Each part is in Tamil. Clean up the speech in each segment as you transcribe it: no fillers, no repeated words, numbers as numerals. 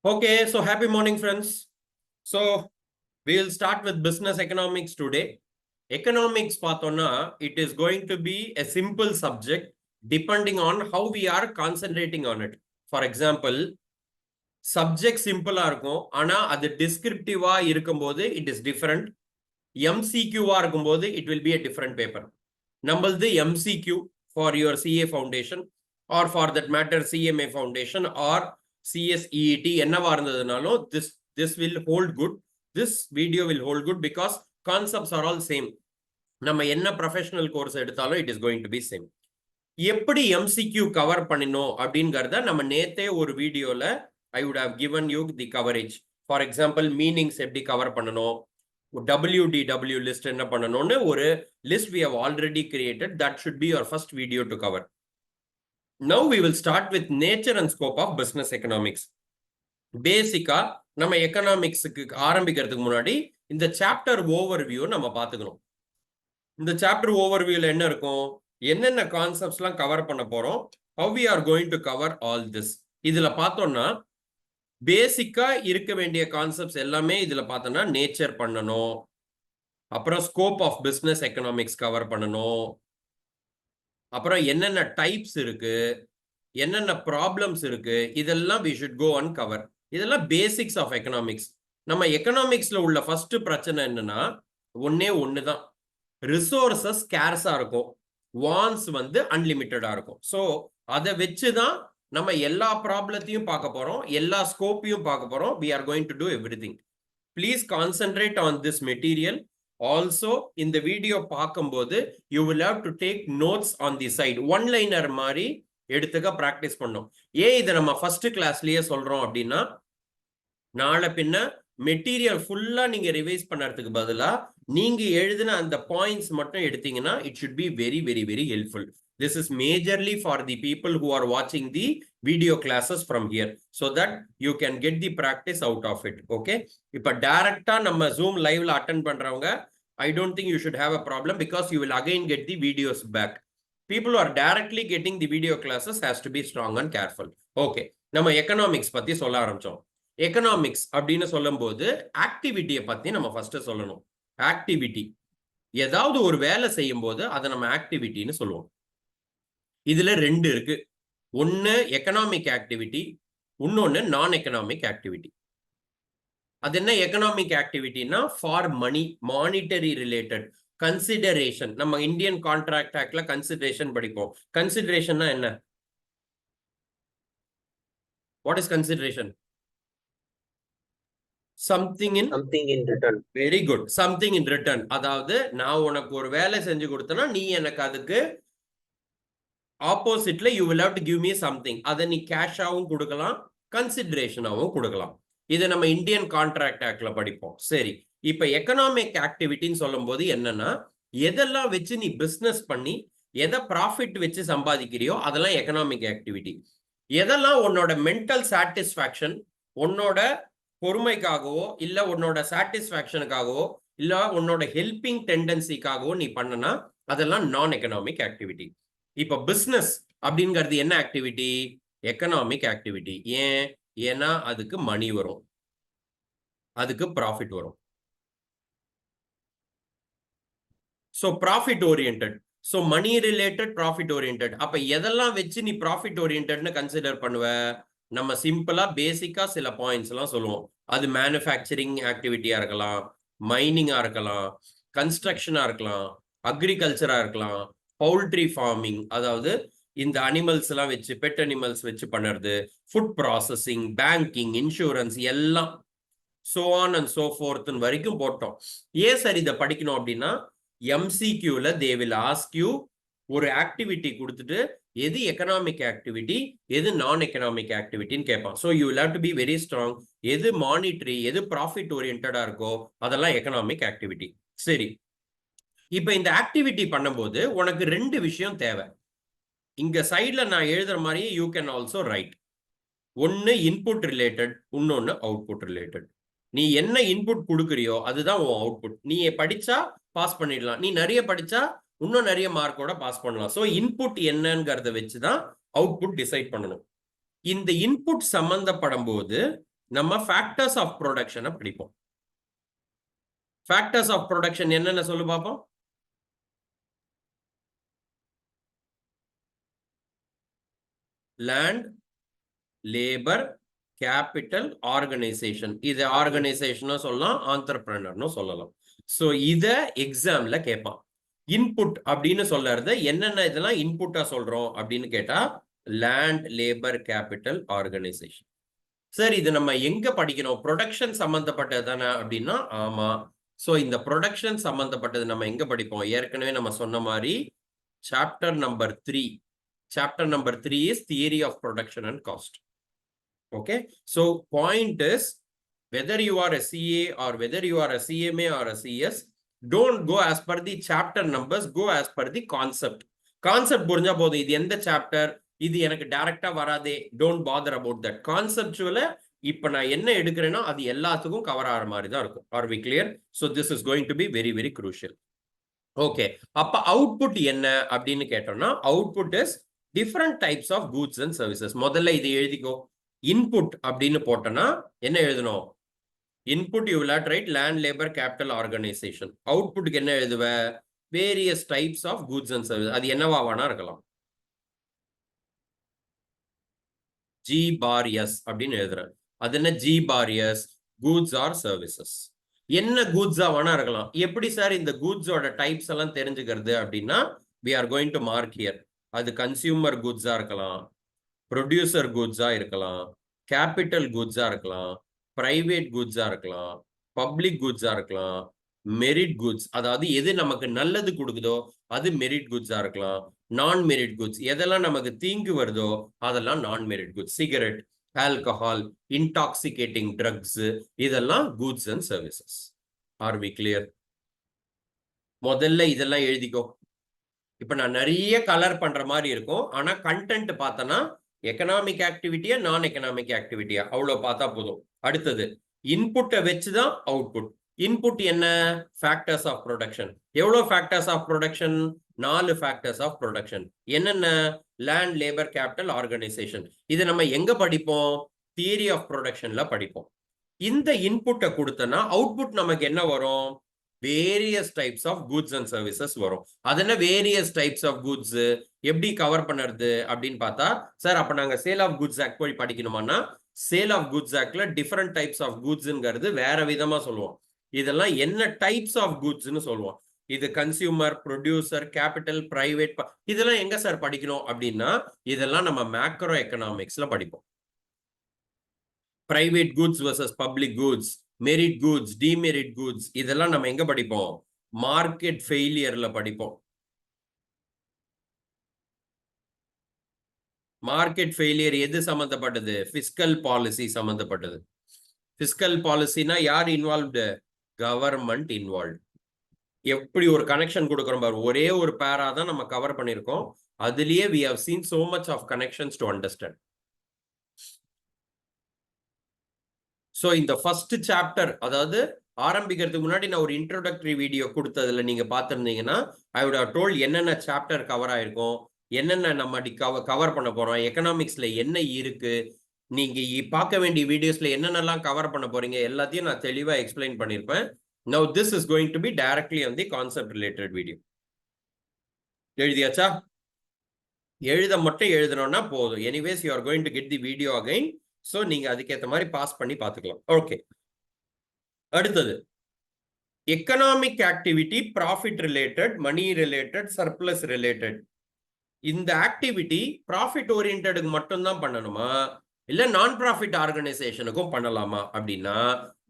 Okay, so happy morning, friends. So we'll start with business economics today. Economics, Patona, it is going to be a simple subject depending on how we are concentrating on it. For example, subject simple இருக்கும் ஆனா அது descriptive-ஆ இருக்கும்போது it is different. MCQ-ஆ இருக்கும்போது it will be a different paper. நம்மளது MCQ for your CA foundation or for that matter CMA foundation or CSEET என்னவா இருந்ததுனாலும் this will hold good. This video will hold good because concepts are all same. நம்ம என்ன ப்ரொஃபஷனல் கோர்ஸ் எடுத்தாலும் it is going to be same. எப்படி MCQ கவர் பண்ணணும் அப்படிங்கறத நம்ம நேத்தே ஒரு வீடியோல I would have given you the coverage. For example, meanings எப்படி கவர் பண்ணணும், WDW list என்ன பண்ணணும்னு ஒரு list we have already created. That should be your first video to cover. Now we will start with nature and scope of business economics. பேசிக்கா நம்ம எக்கனாமிக்ஸுக்கு ஆரம்பிக்கிறதுக்கு முன்னாடி இந்த சாப்டர் ஓவர்வியூ நம்ம பார்த்துக்கணும். இந்த சாப்டர் ஓவர்வியூல என்ன இருக்கும், என்னென்ன கான்செப்ட்ஸ்லாம் கவர் பண்ண போறோம், how we are going to cover all this. இதுல பார்த்தோம்னா பேசிக்கா இருக்க வேண்டிய கான்செப்ட்ஸ் எல்லாமே இதுல பார்த்தோம்னா நேச்சர் பண்ணணும், அப்புறம் scope of business economics cover பண்ணணும், அப்புறம் என்னென்ன டைப்ஸ் இருக்கு, என்னென்ன ப்ராப்ளம்ஸ் இருக்கு, இதெல்லாம் we should go and cover. இதெல்லாம் பேசிக்ஸ் ஆஃப் எக்கனாமிக்ஸ். நம்ம எக்கனாமிக்ஸ்ல உள்ள ஃபர்ஸ்ட் பிரச்சனை என்னன்னா ஒண்ணுதான், ரிசோர்சஸ் ஸ்கேர்ஸா இருக்கும், வான்ஸ் அன்லிமிட்டடா இருக்கும். ஸோ அதை வச்சுதான் நம்ம எல்லா ப்ராப்ளத்தையும் பார்க்க போறோம், எல்லா ஸ்கோப்பையும் பார்க்க போறோம். we are going to do everything. Please concentrate on this material. Also இந்த வீடியோ பார்க்கும்போது you will have to take notes on the side. One liner மாதிரி எடுத்துக்க ப்ராக்டிஸ் பண்ணோம். ஏன் இதை நம்ம ஃபர்ஸ்ட் கிளாஸ்லயே சொல்றோம் அப்படின்னா, நாளை பின்ன மெட்டீரியல் ஃபுல்லா நீங்க ரிவைஸ் பண்ணறதுக்கு பதிலா நீங்க எழுதின அந்த பாயிண்ட்ஸ் மட்டும் எடுத்தீங்கன்னா it should be very very very helpful. This is majorly for the people who are watching the video classes from here so that you can get the practice out of it. Okay, இப்ப டைரக்டா நம்ம Zoom liveல அட்டெண்ட் பண்றவங்க I don't think you should have a problem because you will again get the videos back. People who are directly getting the video classes has to be strong and careful. Okay, நம்ம எக்கனாமிக்ஸ் பத்தி சொல்ல ஆரம்பிச்சோம். எக்கனாமிக்ஸ் அப்படின்னு சொல்லும்போது ஆக்டிவிட்டியை பத்தி நம்ம ஃபர்ஸ்ட் சொல்லணும். ஆக்டிவிட்டி, ஏதாவது ஒரு வேலை செய்யும் போது அதை நம்ம ஆக்டிவிட்டின்னு சொல்லுவோம். இதுல ரெண்டு இருக்கு, ஒன்னு எக்கனாமிக் ஆக்டிவிட்டி, இன்னொன்னு நான் எக்கனாமிக் ஆக்டிவிட்டி. அது என்ன எக்கனாமிக் ஆக்டிவிட்டினா for money, monetary related consideration. நம்ம இந்தியன் கான்ட்ராக்ட் ஆக்ட்ல கன்சிடரேஷன் படிப்போம். கன்சிடரேஷன்னா என்ன? What is consideration? something in return. Very good, something in return. அதாவது நான் உனக்கு ஒரு வேலை செஞ்சு கொடுத்தனா நீ எனக்கு அதுக்கு ஆப்போசிட்ல you will have to give me something. அதை நீ கேஷாவும் கொடுக்கலாம், கன்சிடரேஷனாவும் கொடுக்கலாம். இதை நம்ம இந்தியன் கான்ட்ராக்ட் ஆக்ட்ல படிப்போம். சரி, இப்ப எக்கனாமிக் ஆக்டிவிட்டின்னு சொல்லும் போது என்னன்னா, எதெல்லாம் வச்சு நீ பிசினஸ் பண்ணி எதை ப்ராஃபிட் வச்சு சம்பாதிக்கிறியோ அதெல்லாம் எக்கனாமிக் ஆக்டிவிட்டி. எதெல்லாம் உன்னோட மென்டல் சாட்டிஸ்ஃபேக்ஷன், உன்னோட பொறுமைக்காகவோ இல்ல உன்னோட சாட்டிஸ்ஃபேக்ஷனுக்காகவோ இல்ல உன்னோட ஹெல்பிங் டெண்டன்சிக்காகவோ நீ பண்ணனா அதெல்லாம் நான் எக்கனாமிக் ஆக்டிவிட்டி. இப்ப பிசினஸ் அப்படிங்கிறது என்ன ஆக்டிவிட்டி? Economic activity. ஏன்னா அதுக்கு மணி வரும், அதுக்கு ப்ராஃபிட் வரும். So profit oriented, so money related profit oriented. அப்ப எதெல்லாம் வச்சு நீ ப்ராஃபிட் ஓரியன்டட்னு கன்சிடர் பண்ணுவ? நம்ம சிம்பிளா பேசிக்கா சில பாயிண்ட்ஸ் எல்லாம் சொல்லுவோம். அது மேனுஃபேக்சரிங் ஆக்டிவிட்டியா இருக்கலாம், மைனிங்கா இருக்கலாம், கன்ஸ்ட்ரக்ஷனா இருக்கலாம், அக்ரிகல்ச்சரா இருக்கலாம், பவுல்ட்ரி ஃபார்மிங், அதாவது இந்த அனிமல்ஸ் எல்லாம் வச்சு பெட் அனிமல்ஸ் வச்சு பண்ணுறது, ஃபுட் ப்ராசஸிங், பேங்கிங், இன்சூரன்ஸ் எல்லாம் so on and so forth வரைக்கும் போட்டோம். ஏன் சார் இதை படிக்கணும் அப்படின்னா, MCQல they will ask you ஒரு ஆக்டிவிட்டி கொடுத்துட்டு எது எக்கனாமிக் ஆக்டிவிட்டி எது நான் எக்கனாமிக் ஆக்டிவிட்டின்னு கேட்பான். So you will have to be very strong. எது மானிட்டரி, எது ப்ராஃபிட் ஓரியன்டா இருக்கோ அதெல்லாம் எக்கனாமிக் ஆக்டிவிட்டி. சரி, இப்போ இந்த ஆக்டிவிட்டி பண்ணும்போது உனக்கு ரெண்டு விஷயம் தேவை. இங்க சைட்ல நான் எழுதுற மாதிரியே யூ கேன் ஆல்சோ ரைட். ஒன்னு இன்புட் ரிலேட்டட், இன்னொன்னு அவுட்புட் ரிலேட்டட். நீ என்ன இன்புட் கொடுக்குறியோ அதுதான் உன் அவுட்புட். நீ படிச்சா பாஸ் பண்ணிடலாம், நீ நிறைய படிச்சா இன்னும் நிறைய மார்க்கோட பாஸ் பண்ணலாம். ஸோ இன்புட் என்னங்கிறத வச்சுதான் அவுட்புட் டிசைட் பண்ணணும். இந்த இன்புட் சம்பந்தப்படும் போது நம்ம ஃபேக்டர்ஸ் ஆஃப் ப்ரொடக்ஷனை படிப்போம். ஃபேக்டர்ஸ் ஆஃப் ப்ரொடக்ஷன் என்னென்ன சொல்லு பார்ப்போம். Land, labour, capital, organisation. இது ஆர்கனைசேஷனும் சொல்லலாம், ஆண்டர்பிரனர்னு சொல்லலாம். ஸோ இத எக்ஸாம்ல கேட்பான். இன்புட் அப்படின்னு சொல்றது என்னென்ன இதெல்லாம் இன்புட்டா சொல்றோம் அப்படின்னு கேட்டா land, labour, capital, organisation. Sir இது நம்ம எங்க படிக்கணும்? ப்ரொடக்ஷன் சம்பந்தப்பட்டது தானே அப்படின்னா ஆமா. ஸோ இந்த ப்ரொடக்ஷன் சம்பந்தப்பட்டது நம்ம எங்க படிப்போம்? ஏற்கனவே நம்ம சொன்ன மாதிரி chapter number 3. Chapter number 3 is theory of production and cost. Okay. So point is whether you are a CA or whether you are a CMA or a CS, don't go as per the chapter numbers, go as per the concept. Concept புரிஞ்சா போதும். இது எந்த சாப்டர், இது எனக்கு டைரக்டா வராதே, don't bother about that. கான்செப்சுவல இப்ப நான் என்ன எடுக்கிறேனோ அது எல்லாத்துக்கும் கவர் ஆகிற மாதிரி தான் இருக்கும். Are we clear? So this is going to be very very crucial. Okay, அப்ப அவுட்புட் என்ன அப்படின்னு கேட்டோம்னா output is different types of goods and services. முதல்ல இது எழுதிக்கோ. இன்புட் அப்படின்னு போட்டோம்னா என்ன எழுதணும்? Input you will write land, labour, capital, organisation. அவுட்புட்டுக்கு என்ன எழுதுவ? Various types of goods and service. அது என்னவா வேணா இருக்கலாம். ஜி பார் எஸ் அப்படின்னு எழுதுறேன். அது என்ன G bar S? Goods or services. என்ன கூட்ஸா வேணா இருக்கலாம். எப்படி சார் இந்த கூட்ஸோட டைப்ஸ் எல்லாம் தெரிஞ்சுக்கிறது அப்படின்னா we are going to mark here. அது கன்சியூமர் கூட்ஸா இருக்கலாம், ப்ரொடியூசர் கூட்ஸா இருக்கலாம், கேபிட்டல் கூட்ஸா இருக்கலாம், பிரைவேட் கூட்ஸா இருக்கலாம், பப்ளிக் கூட்ஸா இருக்கலாம், மெரிட் கூட்ஸ், அதாவது எது நமக்கு நல்லது கொடுக்குதோ அது மெரிட் கூட்ஸா இருக்கலாம். நான் மெரிட் கூட்ஸ் எதெல்லாம் நமக்கு தீங்கு வருதோ அதெல்லாம் non merit goods. Cigarette, alcohol, intoxicating drugs, இதெல்லாம் goods and services. Are we clear? முதல்ல இதெல்லாம் எழுதிக்கோ. இப்ப நான் நிறைய கலர் பண்ற மாதிரி இருக்கும். ஆனா கண்டென்ட் பார்த்தனா எக்கனாமிக் ஆக்டிவிட்டியா நான் எக்கனாமிக் ஆக்டிவிட்டியா அவ்வளவு பார்த்தா போதும். அடுத்தது இன்புட்டை வச்சுதான் அவுட்புட். இன்புட் என்ன? Factors of production. எவ்வளவு factors of production? 4 factors of production. என்னென்ன? Land, labour, capital, organisation. இது நம்ம எங்க படிப்போம்? தியரி ஆஃப் ப்ரொடக்ஷன்ல படிப்போம். இந்த இன்புட்டை கொடுத்தனா அவுட்புட் நமக்கு என்ன வரும்? Various types of goods and services வரும். அதென்ன வேரியஸ் டைப்ஸ் ஆஃப் கூட்ஸ் எப்படி கவர் பண்ணுறது அப்படின்னு பார்த்தா, சார் அப்ப நாங்க சேல் ஆஃப் குட்ஸ் ஆக்ட் போய் படிக்கணுமானா சேல் ஆஃப் குட்ஸ் ஆக்ட்ல டிஃபரெண்ட் டைப்ஸ் ஆஃப் கூட்ஸ்ங்கிறது வேற விதமா சொல்லுவோம். இதெல்லாம் என்ன டைப்ஸ் ஆஃப் கூட்ஸ்னு சொல்லுவோம். இது கன்சியூமர், ப்ரொடியூசர், கேபிட்டல், பிரைவேட், இதெல்லாம் எங்க சார் படிக்கணும் அப்படின்னா இதெல்லாம் நம்ம மேக்ரோ எக்கனாமிக்ஸ்ல படிப்போம். Private goods versus public goods, merit goods, demerit goods, இதெல்லாம் நம்ம எங்க படிப்போம்? மார்க்கெட் ஃபெயிலியர்ல படிப்போம். மார்க்கெட் ஃபெயிலியர் எது சம்பந்தப்பட்டது? பிஸ்கல் பாலிசி சம்பந்தப்பட்டது. பிஸ்கல் பாலிசினா யார் இன்வால்வ்டு? Government involve. எப்படி ஒரு கனெக்ஷன் கொடுக்குறோம் பாரு, ஒரே ஒரு பேரா தான் நம்ம கவர் பண்ணியிருக்கோம். அதுலயே we have seen so much of connections to understand. So இந்த ஃபர்ஸ்ட் சாப்டர், அதாவது ஆரம்பிக்கிறதுக்கு முன்னாடி நான் ஒரு இன்ட்ரோடக்டரி வீடியோ கொடுத்ததுல நீங்க பார்த்துருந்தீங்கன்னா ஐ வுட் ஹவ் டோல்ட் என்னென்ன சாப்டர் கவர் ஆயிருக்கும், என்னென்ன நம்ம கவர் பண்ண போறோம், எக்கனாமிக்ஸ்ல என்ன இருக்கு, நீங்க பார்க்க வேண்டிய வீடியோஸ்ல என்னென்னலாம் கவர் பண்ண போறீங்க எல்லாத்தையும் நான் தெளிவா எக்ஸ்பிளைன் பண்ணியிருப்பேன். Now this is going to be directly on the concept related video. எழுதியாச்சா? எழுத மட்டும் எழுதணும்னா போதும். Anyways you are going to get the video again. So நீங்க அதுக்கேற்ற மாதிரி பாஸ் பண்ணி பார்த்துக்கலாம். ஓகே, அடுத்தது economic activity, profit related, money related, surplus related. இந்த ஆக்டிவிட்டி ப்ராஃபிட் ஓரியன்டுக்கு மட்டும்தான் பண்ணணுமா இல்ல நான் ப்ராஃபிட் ஆர்கனைசேஷனுக்கும் பண்ணலாமா அப்படின்னா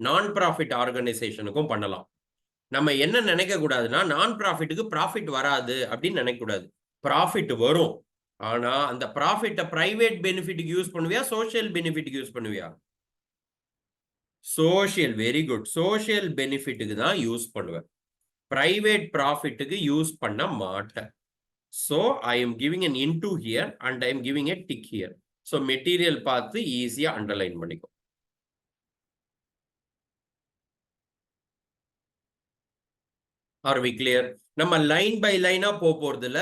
நான் ப்ராஃபிட் ஆர்கனைசேஷனுக்கும் பண்ணலாம். நம்ம என்ன நினைக்க கூடாதுன்னா நான் ப்ராஃபிட்டுக்கு ப்ராஃபிட் வராது அப்படின்னு நினைக்க கூடாது. ப்ராஃபிட் வரும். ஆனா அந்த ப்ராஃபிட்டை பிரைவேட் பெனிஃபிட்டுக்கு யூஸ் பண்ணுவியா, சோஷியல் பெனிஃபிட்டுக்கு யூஸ் பண்ணுவியா? சோஷியல். Very good. சோஷியல் பெனிஃபிட்டுக்கு தான் யூஸ் பண்ணுவேன், பிரைவேட் ப்ராஃபிட்டுக்கு யூஸ் பண்ண மாட்டேன். So I am giving an into here and I am giving a tick here. So material பார்த்து ஈஸியா அண்டர்லைன் பண்ணிக்கும். Are we clear? நம்ம லைன் பை லைனா போறதுல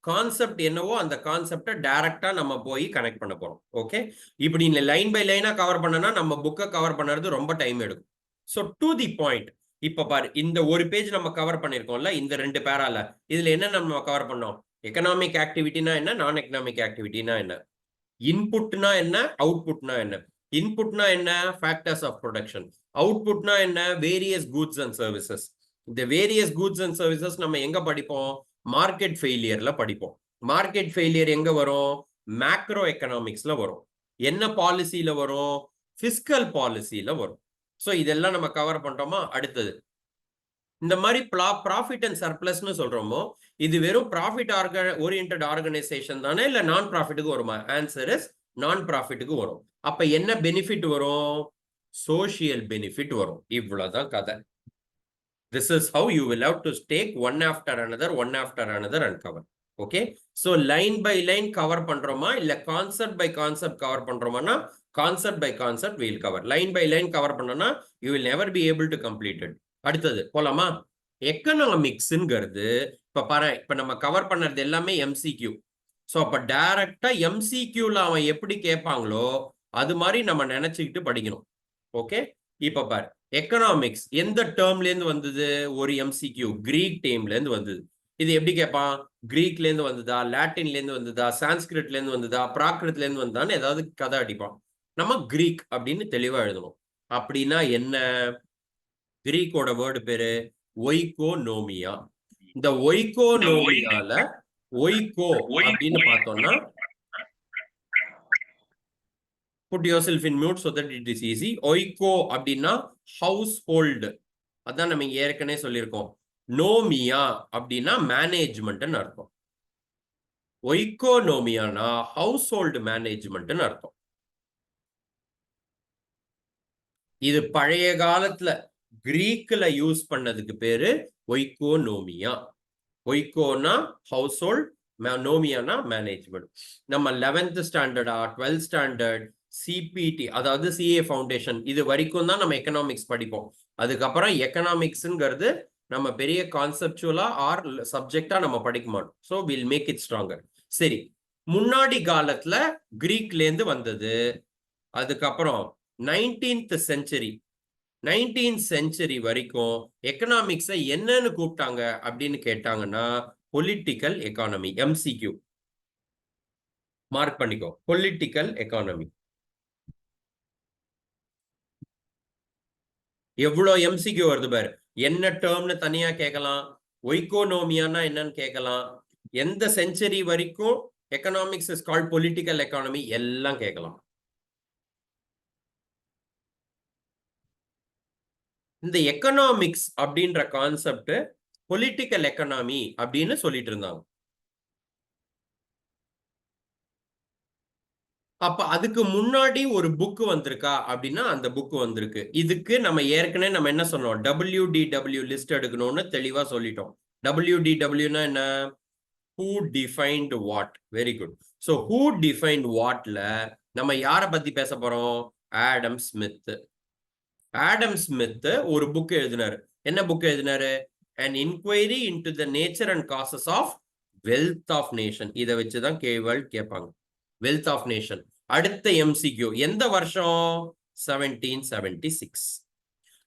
கான்செப்ட் என்னவோ அந்த கான்செப்டை டைரக்டா நம்ம போய் கனெக்ட் பண்ண போறோம். ஓகே, இப்படி லைன் பை லைனா கவர் பண்ணனா நம்ம புக்கை கவர் பண்ணுறது ரொம்ப டைம் எடுக்கும். ஸோ டு தி பாயிண்ட், இப்ப பாரு, இந்த ஒரு பேஜ் நம்ம கவர் பண்ணிருக்கோம்ல, இந்த 2 பேரால. இதுல என்ன நம்ம கவர் பண்ணோம்? எக்கனாமிக் ஆக்டிவிட்டினா என்ன, நான் எக்கனாமிக் ஆக்டிவிட்டினா என்ன, இன்புட்னா என்ன, அவுட்புட்னா என்ன. இன்புட்னா என்ன, ஃபேக்டர்ஸ் ஆஃப் ப்ரொடக்ஷன். அவுட்புட்னா என்ன, வேரியஸ் கூட்ஸ் அண்ட் சர்வீசஸ். இந்த வேரியஸ் கூட்ஸ் அண்ட் சர்வீசஸ் நம்ம எங்க படிப்போம்? மார்க்கெட் ஃபெயிலியர்ல படிப்போம். மார்க்கெட் ஃபெயிலியர் எங்க வரும்? மேக்ரோ எக்கனாமிக்ஸ்ல வரும். என்ன பாலிசியில வரும்? பிஸ்கல் பாலிசியில வரும். ஸோ இதெல்லாம் நம்ம கவர் பண்றோமா? அடுத்தது, இந்த மாதிரி ப்ராஃபிட் அண்ட் சர்ப்ளஸ்னு சொல்றோமோ, இது வெறும் ப்ராஃபிட் ஓரியன்டட் ஆர்கனைசேஷன் தானே, இல்ல நான் ப்ராஃபிட்டுக்கு வருமா? ஆன்சர் இஸ் நான் ப்ராஃபிட்டுக்கு வரும். அப்ப என்ன பெனிஃபிட் வரும்? சோஷியல் பெனிஃபிட் வரும். இவ்வளவுதான் கதை. This is how you will have to take one after another and cover. Okay, so line by line cover பண்றோமா, இல்ல கான்செப்ட் பை கான்செப்ட் கவர் பண்றோமானா, concept by concept we'll cover. Line by line cover பண்ணனா you will never be able to complete it. அடுத்தது போலாமா? எக்கனாமிக்ஸ்ங்கிறது இப்ப பாரு, இப்ப நம்ம கவர் பண்ணது எல்லாமே எம்சிக்யூ. ஸோ அப்ப டைரக்டா எம்சிக்யூல அவன் எப்படி கேட்பாங்களோ அது மாதிரி நம்ம நினைச்சுக்கிட்டு படிக்கணும். ஓகே, இப்ப பாரு, எக்கனாமிக்ஸ் எந்த டேர்ம்ல இருந்து வந்தது? ஒரு எம்சிக்யூ கிரீக் டேம்ல இருந்து வந்தது. இது எப்படி கேட்பான்? கிரீக்ல இருந்து வந்ததா, லாட்டின்ல இருந்து வந்ததா, சான்ஸ்கிரிட்ல இருந்து வந்ததா, பிராகிருத்ல இருந்து வந்தான்னு ஏதாவது கதை அடிப்பான். நம்ம கிரீக் அப்படின்னு தெளிவா எழுதணும். அப்படின்னா என்ன? கிரீக்கோட வேர்டு பேரு ஒய்கோனோமியா. இந்த ஒய்கோனோமியால ஒய்கோ அப்படின்னு பார்த்தோம்னா, put yourself in mute so that it is easy. ஒய்கோ அப்படின்னா ஹவுஸ் ஹோல்டு, அதான் நம்ம ஏற்கனவே சொல்லியிருக்கோம். நோமியா அப்படின்னா மேனேஜ்மெண்ட்னு அர்த்தம். ஒய்கோனோமியானா ஹவுஸ் ஹோல்டு மேனேஜ்மெண்ட்னு அர்த்தம். இது பழைய காலத்துல கிரீக்ல யூஸ் பண்ணதுக்கு பேரு ஒய்கோனோமியா. ஒய்கோனா ஹவுஸ் ஹோல்ட், நோமியானா மேனேஜ்மெண்ட். நம்ம 11th ஸ்டாண்டர்டா 12th ஸ்டாண்டர்ட் சிபிடி, அதாவது சிஏ ஃபவுண்டேஷன், இது வரைக்கும் தான் நம்ம எக்கனாமிக்ஸ் படிப்போம். அதுக்கப்புறம் எக்கனாமிக்ஸ்ங்கிறது நம்ம பெரிய கான்செப்சுவலா ஆர் சப்ஜெக்டா நம்ம படிக்க மாட்டோம். So will make it stronger. சரி, முன்னாடி காலத்துல கிரீக்ல இருந்து வந்தது. அதுக்கப்புறம் 19th செஞ்சுரி வரைக்கும் எக்கனாமிக்ஸை என்னன்னு கூப்பிட்டாங்க அப்படின்னு கேட்டாங்கன்னா பொலிட்டிக்கல் எக்கானமி. எம்சிக்யூ மார்க் பண்ணிக்கோ, பொலிட்டிக்கல் எக்கானமி. எவ்வளவு எம்சிக்யூ வருது பாரு. என்ன டேர்ம்னு தனியா கேட்கலாம், ஒய்கோனோமியானா என்னன்னு கேட்கலாம், எந்த செஞ்சுரி வரைக்கும் economics is called political economy, எல்லாம் கேட்கலாம். இந்த எக்கனாமிக்ஸ் அப்படின்ற கான்செப்ட் பொலிட்டிக்கல் எக்கனாமி அப்படின்னு சொல்லிட்டு இருந்தாங்க. அப்ப அதுக்கு முன்னாடி ஒரு புக் வந்திருக்கா அப்படின்னா அந்த புக் வந்திருக்கு. இதுக்கு நம்ம ஏற்கனவே நம்ம என்ன சொன்னோம்? WDW லிஸ்ட் எடுக்கணும்னு தெளிவா சொல்லிட்டோம். WDWனா என்ன? Who defined what. Very good. So who defined வாட்ல நம்ம யாரை பத்தி பேச போறோம்? Adam Smith. ஆடம் ஸ்மித் ஒரு புக் எழுதினாரு. என்ன புக் எழுதினாரு? An inquiry into the nature and causes of wealth of nation. இதை வச்சுதான் கேள்வி கேட்பாங்க. Wealth of nation. அடுத்த எம்சிக்யூ எந்த வருஷம்? 1776.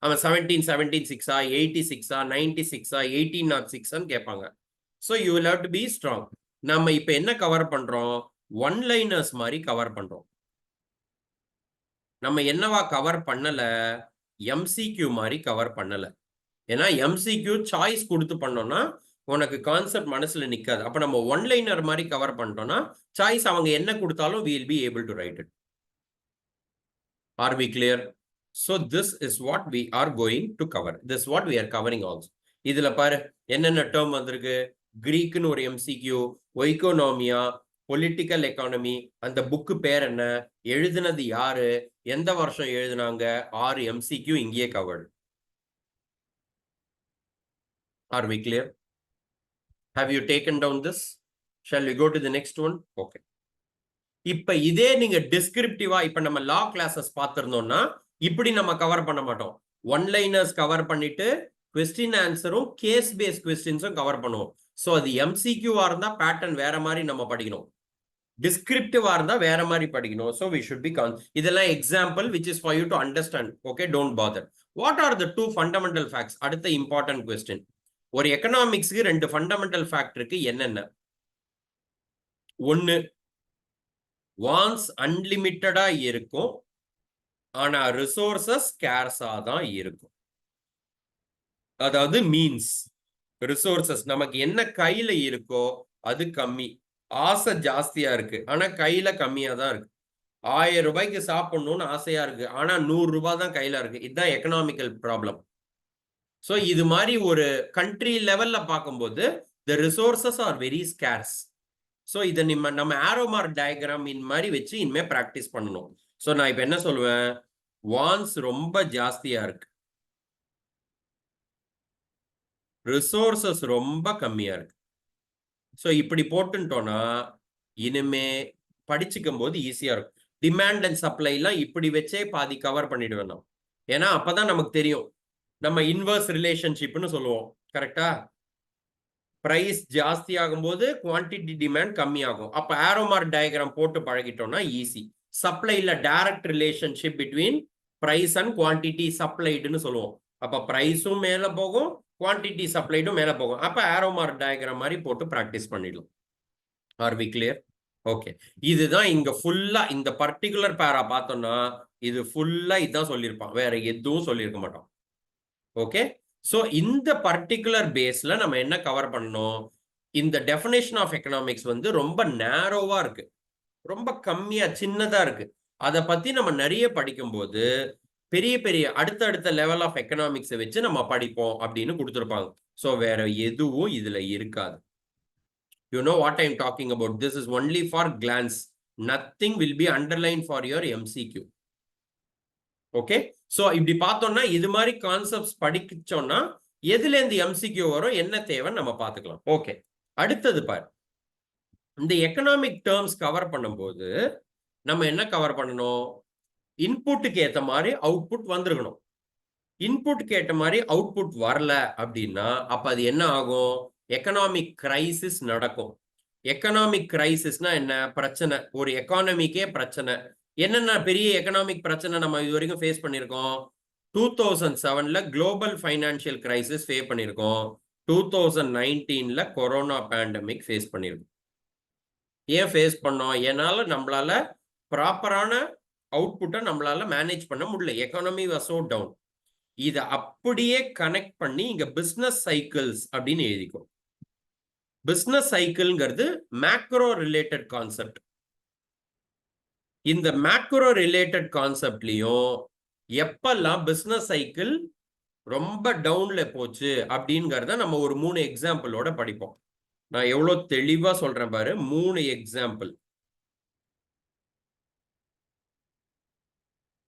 அவன் 1776 86 96 1806 கேட்பாங்க. So you will have to be strong. நம்ம இப்ப என்ன கவர் பண்றோம்? ஒன் லைனர்ஸ் மாதிரி கவர் பண்றோம். நம்ம என்னவா கவர் பண்ணல? எம்சிக்யூ மாதிரி கவர் பண்ணல. ஏன்னா எம்சிக்யூ சாய்ஸ் கொடுத்து பண்ணோம்னா உனக்கு கான்செப்ட் மனசுல நிக்காது. அப்ப நம்ம ஒன் லைனர் மாதிரி கவர் பண்ணிட்டோம்னா சாய்ஸ் அவங்க என்ன கொடுத்தாலும் we will be able to write it. Are we clear? So this is what we are going to cover. This is what we are covering also. இதுல பாரு என்னென்ன டேர்ம் வந்திருக்கு. கிரீக்னு ஒரு எம்சிக்யூ, ஒய்கோனோமியா, பொலிட்டிக்கல் எக்கானமி, அந்த புக்கு பேர் என்ன, எழுதினது யாரு, எந்த வருஷம் எழுதினாங்க, 6 எம்சிக்யூ இங்கேயே covered. Are we clear? Have you taken down this? Shall we go to the next one? Okay. இப்ப இதே நீங்க டிஸ்கிரிப்டிவா இப்ப நம்ம லா கிளாஸஸ் பார்த்திருந்தோம்னா இப்படி நம்ம கவர் பண்ண மாட்டோம். ஒன் லைனர்ஸ் கவர் பண்ணிட்டு கொஸ்டின் ஆன்சரும் கேஸ் பேஸ்ட் கொஸ்டின்ஸும் கவர் பண்ணுவோம். ஸோ அது எம்சிக்யூவா இருந்தா பேட்டர்ன் வேற மாதிரி நம்ம படிக்கணும், டிஸ்கிரிப்டிவா இருந்தா வேற மாதிரி படிக்கணும். ஸோ வி ஷுட் பி இதெல்லாம் example which is for you to understand. Okay, don't bother. What are the two fundamental facts? அடுத்த இம்பார்ட்டன்ட் கொஸ்டின். ஒரு எக்கனாமிக்ஸ்க்கு ரெண்டு ஃபண்டமெண்டல் ஃபேக்ட் இருக்கு. என்னென்ன? ஒன்னு, வான்ஸ் அன்லிமிட்டடா இருக்கும், ஆனா ரிசோர்சஸ் ஸ்கேர்ஸா தான் இருக்கும். அதாவது மீன்ஸ் ரிசோர்சஸ் நமக்கு என்ன கையில இருக்கோ அது கம்மி, ஆசை ஜாஸ்தியா இருக்கு ஆனா கையில கம்மியா தான் இருக்கு. 1000 ரூபாய்க்கு சாப்பிடணும்னு ஆசையா இருக்கு ஆனா 100 ரூபாய் தான் கையில இருக்கு. இதுதான் எக்கனாமிக்கல் ப்ராப்ளம். ஸோ இது மாதிரி ஒரு கண்ட்ரி லெவல்ல பார்க்கும்போது த resources are very scares. So இதை நம்ம ஆரோ மார்க் டயக்ராம் இந்த மாதிரி வச்சு இனிமே ப்ராக்டிஸ் பண்ணணும். ஸோ நான் இப்போ என்ன சொல்லுவேன், வான்ஸ் ரொம்ப ஜாஸ்தியா இருக்கு, ரிசோர்சஸ் ரொம்ப கம்மியா இருக்கு. ஸோ இப்படி போட்டுட்டோம்னா இனிமே படிச்சுக்கும் போது ஈஸியா இருக்கும். டிமாண்ட் அண்ட் சப்ளைலாம் இப்படி வச்சே பாதி கவர் பண்ணிடுவேன் நான். ஏன்னா அப்பதான் நமக்கு தெரியும். நம்ம இன்வர்ஸ் ரிலேஷன்ஷிப்னு சொல்லுவோம், கரெக்டா? பிரைஸ் ஜாஸ்தி ஆகும்போது குவான்டிட்டி டிமாண்ட் கம்மி ஆகும். அப்ப ஆரோ மார்க் டயக்ராம் போட்டு பழகிட்டோம்னா ஈஸி. சப்ளைல direct relationship between price and quantity சப்ளைடுன்னு சொல்லுவோம். அப்ப பிரைஸும் மேல போகும், குவான்டிட்டி சப்ளைடும் மேல போகும். அப்ப ஆரோ மார்க் டயக்ராம் மாதிரி போட்டு பிராக்டிஸ் பண்ணிடலாம். R we clear? ஓகே, இதுதான் இங்க ஃபுல்லா இந்த பர்டிகுலர் பேரா பார்த்தோம்னா இது ஃபுல்லா இதான் சொல்லியிருப்பான், வேற எதுவும் சொல்லியிருக்க மாட்டோம். ஓகே, ஸோ இந்த பர்டிகுலர் பேஸ்ல நம்ம என்ன கவர் பண்ணணும்? இந்த டெஃபினேஷன் ஆஃப் எக்கனாமிக்ஸ் வந்து ரொம்ப நேரோவா இருக்கு, ரொம்ப கம்மியா சின்னதா இருக்கு. அதை பத்தி நம்ம நிறைய படிக்கும்போது பெரிய பெரிய அடுத்தடுத்த லெவல் ஆஃப் எக்கனாமிக்ஸை வச்சு நம்ம படிப்போம் அப்படின்னு கொடுத்துருப்பாங்க. ஸோ வேற எதுவும் இதுல இருக்காது. You know what I am talking about. This is only for glance. Nothing will be underlined for your MCQ. Okay, so இப்படி பார்த்தோம்னா இது மாதிரி கான்செப்ட்ஸ் படிச்சோம்னா எதுல இருந்து எம்சிக்யூ வரும், என்ன தேவைன்னு நம்ம பார்த்துக்கலாம். ஓகே, அடுத்தது பாரு, இந்த எக்கனாமிக் டேர்ம்ஸ் கவர் பண்ணும்போது நம்ம என்ன கவர் பண்ணணும்? இன்புட்டுக்கு ஏற்ற மாதிரி அவுட்புட் வந்துருக்கணும். இன்புட்டுக்கு ஏற்ற மாதிரி அவுட்புட் வரல அப்படின்னா அப்ப அது என்ன ஆகும்? எக்கனாமிக் கிரைசிஸ் நடக்கும். எக்கனாமிக் கிரைசிஸ்னா என்ன? பிரச்சனை, ஒரு எக்கானமிக்கே பிரச்சனை. என்னென்ன பெரிய எக்கனாமிக் பிரச்சனை நம்ம இது வரைக்கும் ஃபேஸ் பண்ணியிருக்கோம்? 2007ல குளோபல் ஃபைனான்சியல் கிரைசிஸ் ஃபேஸ் பண்ணியிருக்கோம். 2019ல கொரோனா பேண்டமிக் ஃபேஸ் பண்ணியிருக்கோம். ஏன் ஃபேஸ் பண்ணோம்? ஏன்னால நம்மளால ப்ராப்பரான அவுட்புட்டை நம்மளால மேனேஜ் பண்ண முடியல, எக்கானமி வாஸ் சோ டவுன். இதை அப்படியே கனெக்ட் பண்ணி இங்க பிசினஸ் சைக்கிள்ஸ் அப்படின்னு எழுதிக்கும். பிசினஸ் சைக்கிள்ங்கிறது மேக்ரோ ரிலேட்டட் கான்செப்ட். இந்த மேக்ரோ ரிலேட்டட் கான்செப்ட்லயும் எப்பெல்லாம் பிசினஸ் சைக்கிள் ரொம்ப டவுன்ல போச்சு அப்படிங்கறத நம்ம ஒரு 3 எக்ஸாம்பிளோட படிப்போம். நான் எவ்வளவு தெளிவா சொல்றேன் பாரு, 3 எக்ஸாம்பிள்.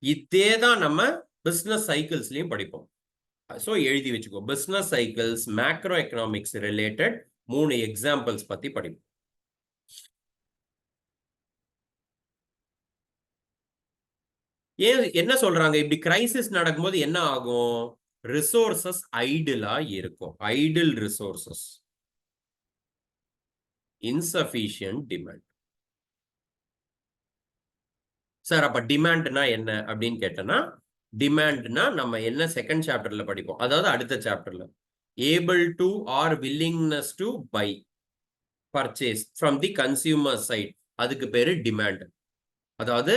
இதேதான் நம்ம பிசினஸ் சைக்கிள்ஸ்லயும் படிப்போம். ஸோ எழுதி வச்சுக்கோ, business cycles macro economics related 3 examples பத்தி படிப்போம். ஏன் என்ன சொல்றாங்க? இப்படி கிரைசிஸ் நடக்கும்போது என்ன ஆகும்? ரிசோர்சஸ் ஐடிலா இருக்கும். Idle resources, insufficient demand. Sir அப்ப டிமாண்ட்னா என்ன அப்படின்னு கேட்டனா, டிமாண்ட்னா நம்ம என்ன செகண்ட் சாப்டர்ல படிப்போம், அதாவது அடுத்த சாப்டர்ல. Able to or willingness to buy, purchase from the consumer side, அதுக்கு பேரு டிமாண்ட். அதாவது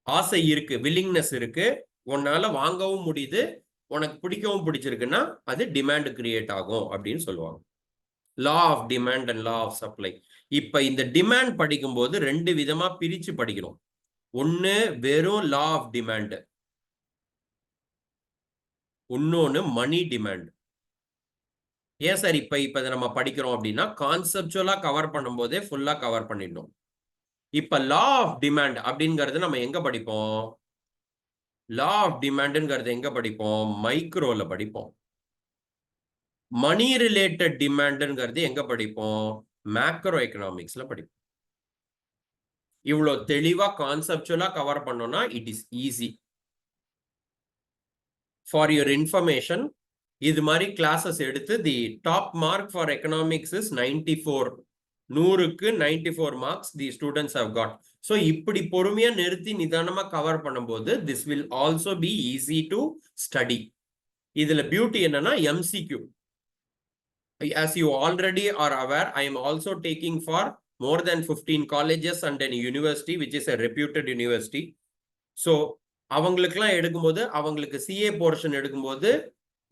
ஆசை இருக்கு, வில்லிங்னஸ் இருக்கு, உன்னால வாங்கவும் முடியுது, உனக்கு பிடிக்கவும் பிடிச்சிருக்குன்னா அது டிமாண்ட் கிரியேட் ஆகும் அப்படின்னு சொல்லுவாங்க. Law of demand and law of supply. இப்ப இந்த டிமாண்ட் படிக்கும்போது 2 விதமா பிரிச்சு படிக்கணும். ஒன்னு வெறும் லா ஆஃப் டிமாண்ட், இன்னொன்னு மணி டிமாண்ட். ஏன் சார் இப்ப இதை நம்ம படிக்கிறோம் அப்படின்னா கான்செப்சுவலா கவர் பண்ணும்போதே ஃபுல்லா கவர் பண்ணிடணும். இப்ப லா ஆஃப் டிமாண்ட் அப்படிங்கிறது நம்ம எங்க படிப்போம்? லா ஆஃப் டிமாண்ட்ங்கிறது எங்க படிப்போம்? மைக்ரோல படிப்போம். மணி ரிலேட்டட் டிமாண்ட்ங்கிறது எங்க படிப்போம்? மேக்ரோ எக்கனாமிக்ஸ்ல படிப்போம். இவ்வளவு தெளிவா கான்செப்சுவலா கவர் பண்ணோம்னா it is easy. For your information, இது மாதிரி கிளாஸஸ் எடுத்து the top mark for economics is 94. 100க்கு 94 marks the students have got. So இப்படி பொறுமையா நிறுத்தி நிதானமா கவர் பண்ணும்போது this will also be easy to study. இதுல பியூட்டி என்னன்னா MCQ. As you already are aware, I am also taking for more than 15 colleges and a university which is a reputed university. So அவங்களுக்குலாம் எடுக்கும்போது அவங்களுக்கு சிஏ போர்ஷன் எடுக்கும்போது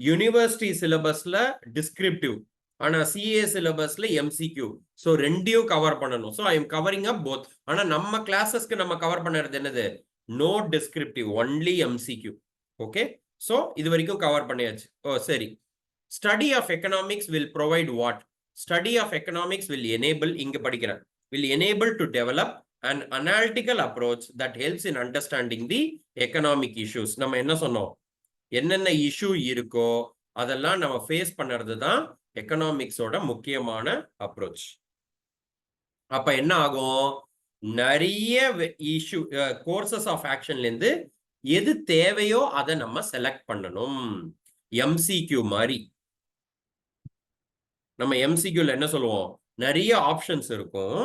யூனிவர்சிட்டி சிலபஸ்ல டிஸ்கிரிப்டிவ், ஆனா சிஏ சிலபஸ்ல எம்சிக்யூ. ஸோ ரெண்டையும் கவர் பண்ணணும். So I am covering up both. ஆனா நம்ம கிளாஸஸ்க்கு நம்ம கவர் பண்ணுறது என்னது? No descriptive, only MCQ. Okay, so இது வரைக்கும் கவர் பண்ணியாச்சு. ஓ சரி. Study of economics will provide what? Study of economics will enable, இங்க படிக்கிறேன், will enable to develop an analytical approach that helps in understanding the economic issues. நம்ம என்ன சொன்னோம்? என்னென்ன இஷ்யூ இருக்கோ அதெல்லாம் நம்ம ஃபேஸ் பண்ணுறது தான் எக்கனாமிக்ஸோட முக்கியமான அப்ரோச். அப்ப என்ன ஆகும்? நிறைய இஷ்யூ கோர்சஸ் ஆஃப் ஆக்ஷன்லேருந்து எது தேவையோ அதை நம்ம செலக்ட் பண்ணணும். எம்சிக்யூ மாதிரி. நம்ம எம்சிக்யூல என்ன சொல்லுவோம்? நிறைய ஆப்ஷன்ஸ் இருக்கும்,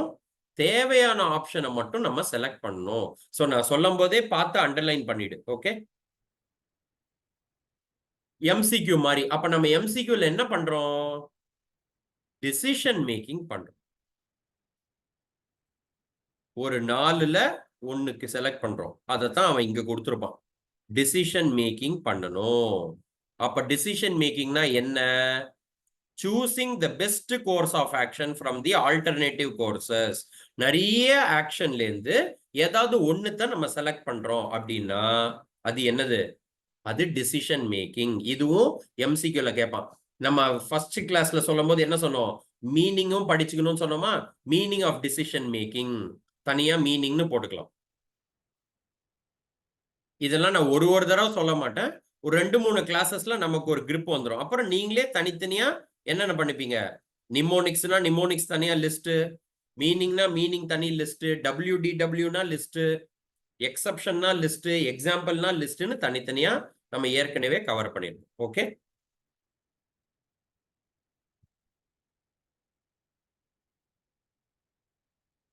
தேவையான ஆப்ஷனை மட்டும் நம்ம செலக்ட் பண்ணணும். ஸோ நான் சொல்லும் போதே பார்த்து அண்டர்லைன் பண்ணிடு. ஓகே, எம்சிக்யூ மாதிரி. அப்ப நம்ம எம்சிக்யூல என்ன பண்றோம்? டிசிஷன் மேக்கிங் பண்றோம். ஒரு 4ல் 1க்கு செலக்ட் பண்றோம். அதைத்தான் அவன் இங்க கொடுத்துருப்பான். டிசிஷன் மேக்கிங் பண்ணணும். அப்ப டிசிஷன் மேக்கிங்னா என்ன? choosing the best course of action from the alternative courses. நிறைய ஆக்ஷன்ல இருந்து ஏதாவது ஒண்ணுதான் நம்ம செலக்ட் பண்றோம் அப்படின்னா அது என்னது? அது டிசிஷன் மேக்கிங். இதுவும் எம்சிக்யூல கேட்பான். நம்ம ஃபர்ஸ்ட் கிளாஸ்ல சொல்லும் போது என்ன சொன்னோம்? மீனிங்கும் படிச்சுக்கணும்னு சொன்னோமா? மீனிங் ஆஃப் டிசிஷன் மேக்கிங் தனியா மீனிங்னு போட்டுக்கலாம். இதெல்லாம் நான் ஒரு தடவை சொல்ல மாட்டேன். ஒரு 2-3 கிளாஸஸ்ல நமக்கு ஒரு கிரிப் வந்துடும். அப்புறம் நீங்களே தனித்தனியா என்னென்ன பண்ணிப்பீங்க? நிமோனிக்ஸ்னா நிமோனிக்ஸ் தனியா லிஸ்ட், மீனிங்னா மீனிங் தனி லிஸ்ட், WDWனா லிஸ்ட், எக்ஸப்ஷன்னா லிஸ்ட், எக்ஸாம்பிள்னா லிஸ்ட்னு தனித்தனியா நம்ம ஏற்கனவே கவர் பண்ணிருக்கோம். Okay,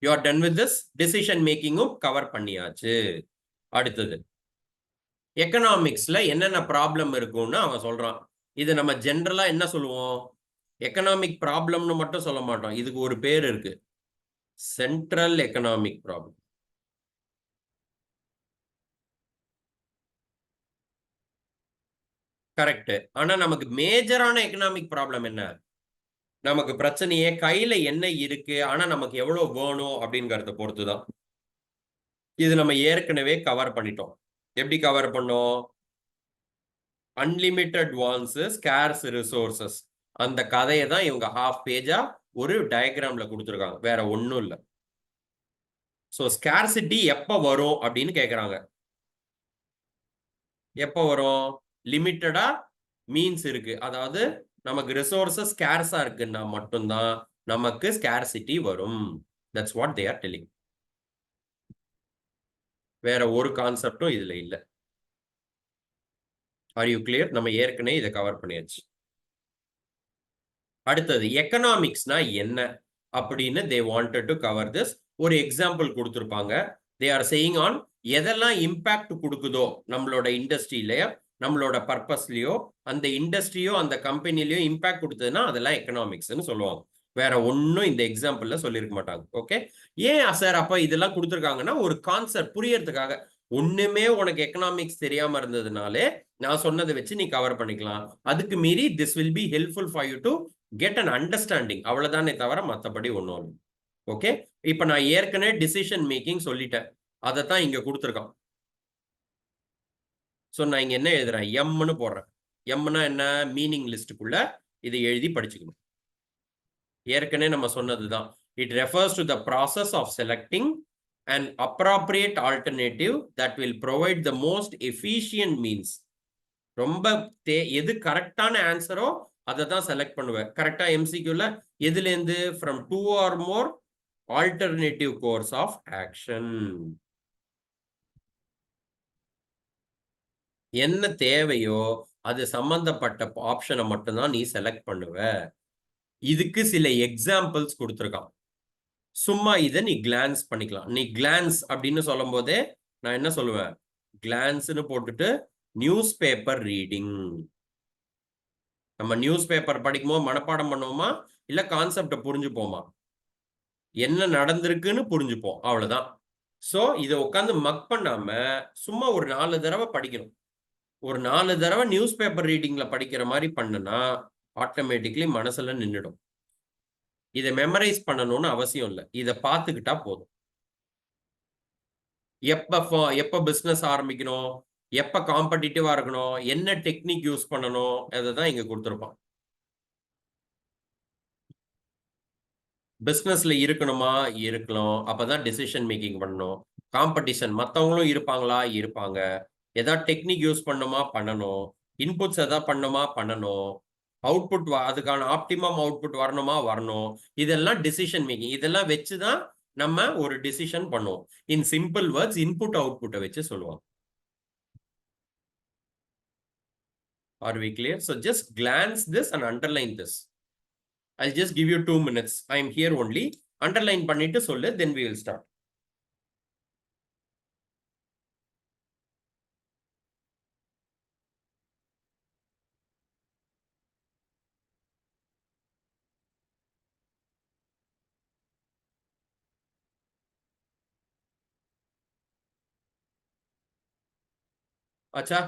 you are done with this. Decision மேக்கிங்கும் கவர் பண்ணியாச்சு. அடுத்தது எக்கனாமிக்ஸ்ல என்னென்ன ப்ராப்ளம் இருக்கும்னு அவன் சொல்றான். இது நம்ம ஜென்ரலா என்ன சொல்லுவோம்? எக்கனாமிக் ப்ராப்ளம்னு மட்டும் சொல்ல மாட்டோம். இதுக்கு ஒரு பேர் இருக்கு, சென்ட்ரல் எக்கனாமிக் ப்ராப்ளம். கரெக்ட். ஆனா நமக்கு மேஜரான எக்கனாமிக் ப்ராப்ளம் என்ன? நமக்கு பிரச்சனையே கையில என்ன இருக்கு, ஆனா நமக்கு எவ்வளவு வேணும் அப்படிங்கறத பொறுத்துதான். இது நம்ம ஏற்கனவே கவர் பண்ணிட்டோம். எப்படி கவர் பண்ணோம்? Unlimited wants, scarce resources. அந்த கதையை தான் இவங்க ஹாஃப் பேஜா ஒரு டயக்ராம்ல கொடுத்துருக்காங்க, வேற ஒன்றும் இல்லை. ஸோ ஸ்கேர்சிட்டி எப்போ வரும் அப்படின்னு கேட்குறாங்க. எப்போ வரும்? லிமிட்டடா மீன்ஸ் இருக்கு, அதாவது நமக்கு ரிசோர்சஸ் ஸ்கேர்ஸா இருக்குன்னா மட்டும்தான் நமக்கு ஸ்கேர்சிட்டி வரும். That's what they are telling. வேற ஒரு கான்செப்டும் இதுல இல்லை. Are you clear? நம்ம ஏற்கனவே இதை கவர் பண்ணியாச்சு. அடுத்தது எக்கனாமிக்ஸ்னா என்ன அப்படின்னு they wanted to cover this. ஒரு எக்ஸாம்பிள் கொடுத்துருப்பாங்க. தே ஆர் சேயிங் ஆன் எதெல்லாம் இம்பாக்ட் கொடுக்குதோ நம்மளோட இண்டஸ்ட்ரியிலயோ நம்மளோட பர்பஸ்லயோ அந்த இண்டஸ்ட்ரியோ அந்த கம்பெனிலயோ இம்பாக்ட் கொடுத்ததுன்னா அதெல்லாம் எக்கனாமிக்ஸ்ன்னு சொல்லுவாங்க. வேற ஒன்றும் இந்த எக்ஸாம்பிள்ல சொல்லியிருக்க மாட்டாங்க. ஓகே, ஏன் சார் அப்ப இதெல்லாம் கொடுத்துருக்காங்கன்னா ஒரு கான்செப்ட் புரியறதுக்காக. ஒண்ணுமே உனக்கு எக்கனாமிக்ஸ் தெரியாம இருந்ததுனாலே நான் சொன்னதை வச்சு நீ கவர் பண்ணிக்கலாம். அதுக்கு மீறி this will be helpful for you to get an understanding. அவ்வளவுதானே தவிர மற்றபடி ஒன்றும் இல்லை. ஓகே, இப்ப நான் ஏற்கனவே டிசிஷன் மேக்கிங் சொல்லிட்டேன், அதை தான் இங்க கொடுத்துருக்கான். ஸோ நான் இங்க என்ன எழுதுறேன்? எம்னு போடுறேன். எம்னா என்ன? மீனிங் லிஸ்டுக்குள்ள இதை எழுதி படிச்சுக்கணும். ஏற்கனவே நம்ம சொன்னதுதான். It refers to the process of selecting an appropriate alternative that will provide the most efficient means. ரொம்ப எது கரெக்டான ஆன்சரோ அதை தான் செலக்ட் பண்ணுவேன். கரெக்டா எம்சிக்யூல எதுலேருந்து? From 2 or more alternative course of action. என்ன தேவையோ அது சம்பந்தப்பட்ட ஆப்ஷனை மட்டும்தான் நீ செலக்ட் பண்ணுவ. இதுக்கு சில எக்ஸாம்பிள்ஸ் கொடுத்துருக்கான். சும்மா இதை நீ கிளான்ஸ் பண்ணிக்கலாம். நீ கிளான்ஸ் அப்படின்னு சொல்லும் போதே நான் என்ன சொல்லுவேன், கிளான்ஸ்னு போட்டுட்டு நியூஸ் பேப்பர் ரீடிங். நம்ம நியூஸ் பேப்பர் படிக்கும்போது மனப்பாடம் பண்ணுவோமா, இல்ல கான்செப்டை புரிஞ்சுப்போமா? என்ன நடந்திருக்குன்னு புரிஞ்சுப்போம், அவ்வளவுதான். ஸோ இதை உட்காந்து மக் பண்ணாம சும்மா ஒரு 4 தடவை படிக்கணும். ஒரு 4 தடவை நியூஸ் பேப்பர் ரீடிங்ல படிக்கிற மாதிரி பண்ணுனா ஆட்டோமேட்டிக்லி மனசுல நின்றுடும். இதை மெமரைஸ் பண்ணணும்னு அவசியம் இல்லை, இதை பார்த்துக்கிட்டா போதும். எப்ப பிசினஸ் ஆரம்பிக்கணும், எப்ப காம்படிட்டிவா இருக்கணும், என்ன டெக்னிக் யூஸ் பண்ணணும், அதை இங்க கொடுத்துருப்பான். பிசினஸ்ல இருக்கணுமா, இருக்கலாம். அப்பதான் டிசிஷன் மேக்கிங் பண்ணணும். காம்படிஷன் மற்றவங்களும் இருப்பாங்களா, இருப்பாங்க. ஏதாவது டெக்னிக் யூஸ் பண்ணுமா, பண்ணணும். இன்புட்ஸ் எதாவது பண்ணுமா, பண்ணணும். அவுட்புட் அதுக்கான ஆப்டிமம் அவுட்புட் வரணுமா, வரணும். இதெல்லாம் டிசிஷன் மேக்கிங். இதெல்லாம் வச்சுதான் நம்ம ஒரு டிசிஷன் பண்ணுவோம். இன் சிம்பிள் வேர்ட்ஸ் இன்புட் அவுட்புட்டை வச்சு சொல்லுவோம். Are we clear? So just glance this and underline this. I'll just give you 2 minutes. I am here only. Underline பண்ணிட்டு சொல்லு, then we will start. அச்சா,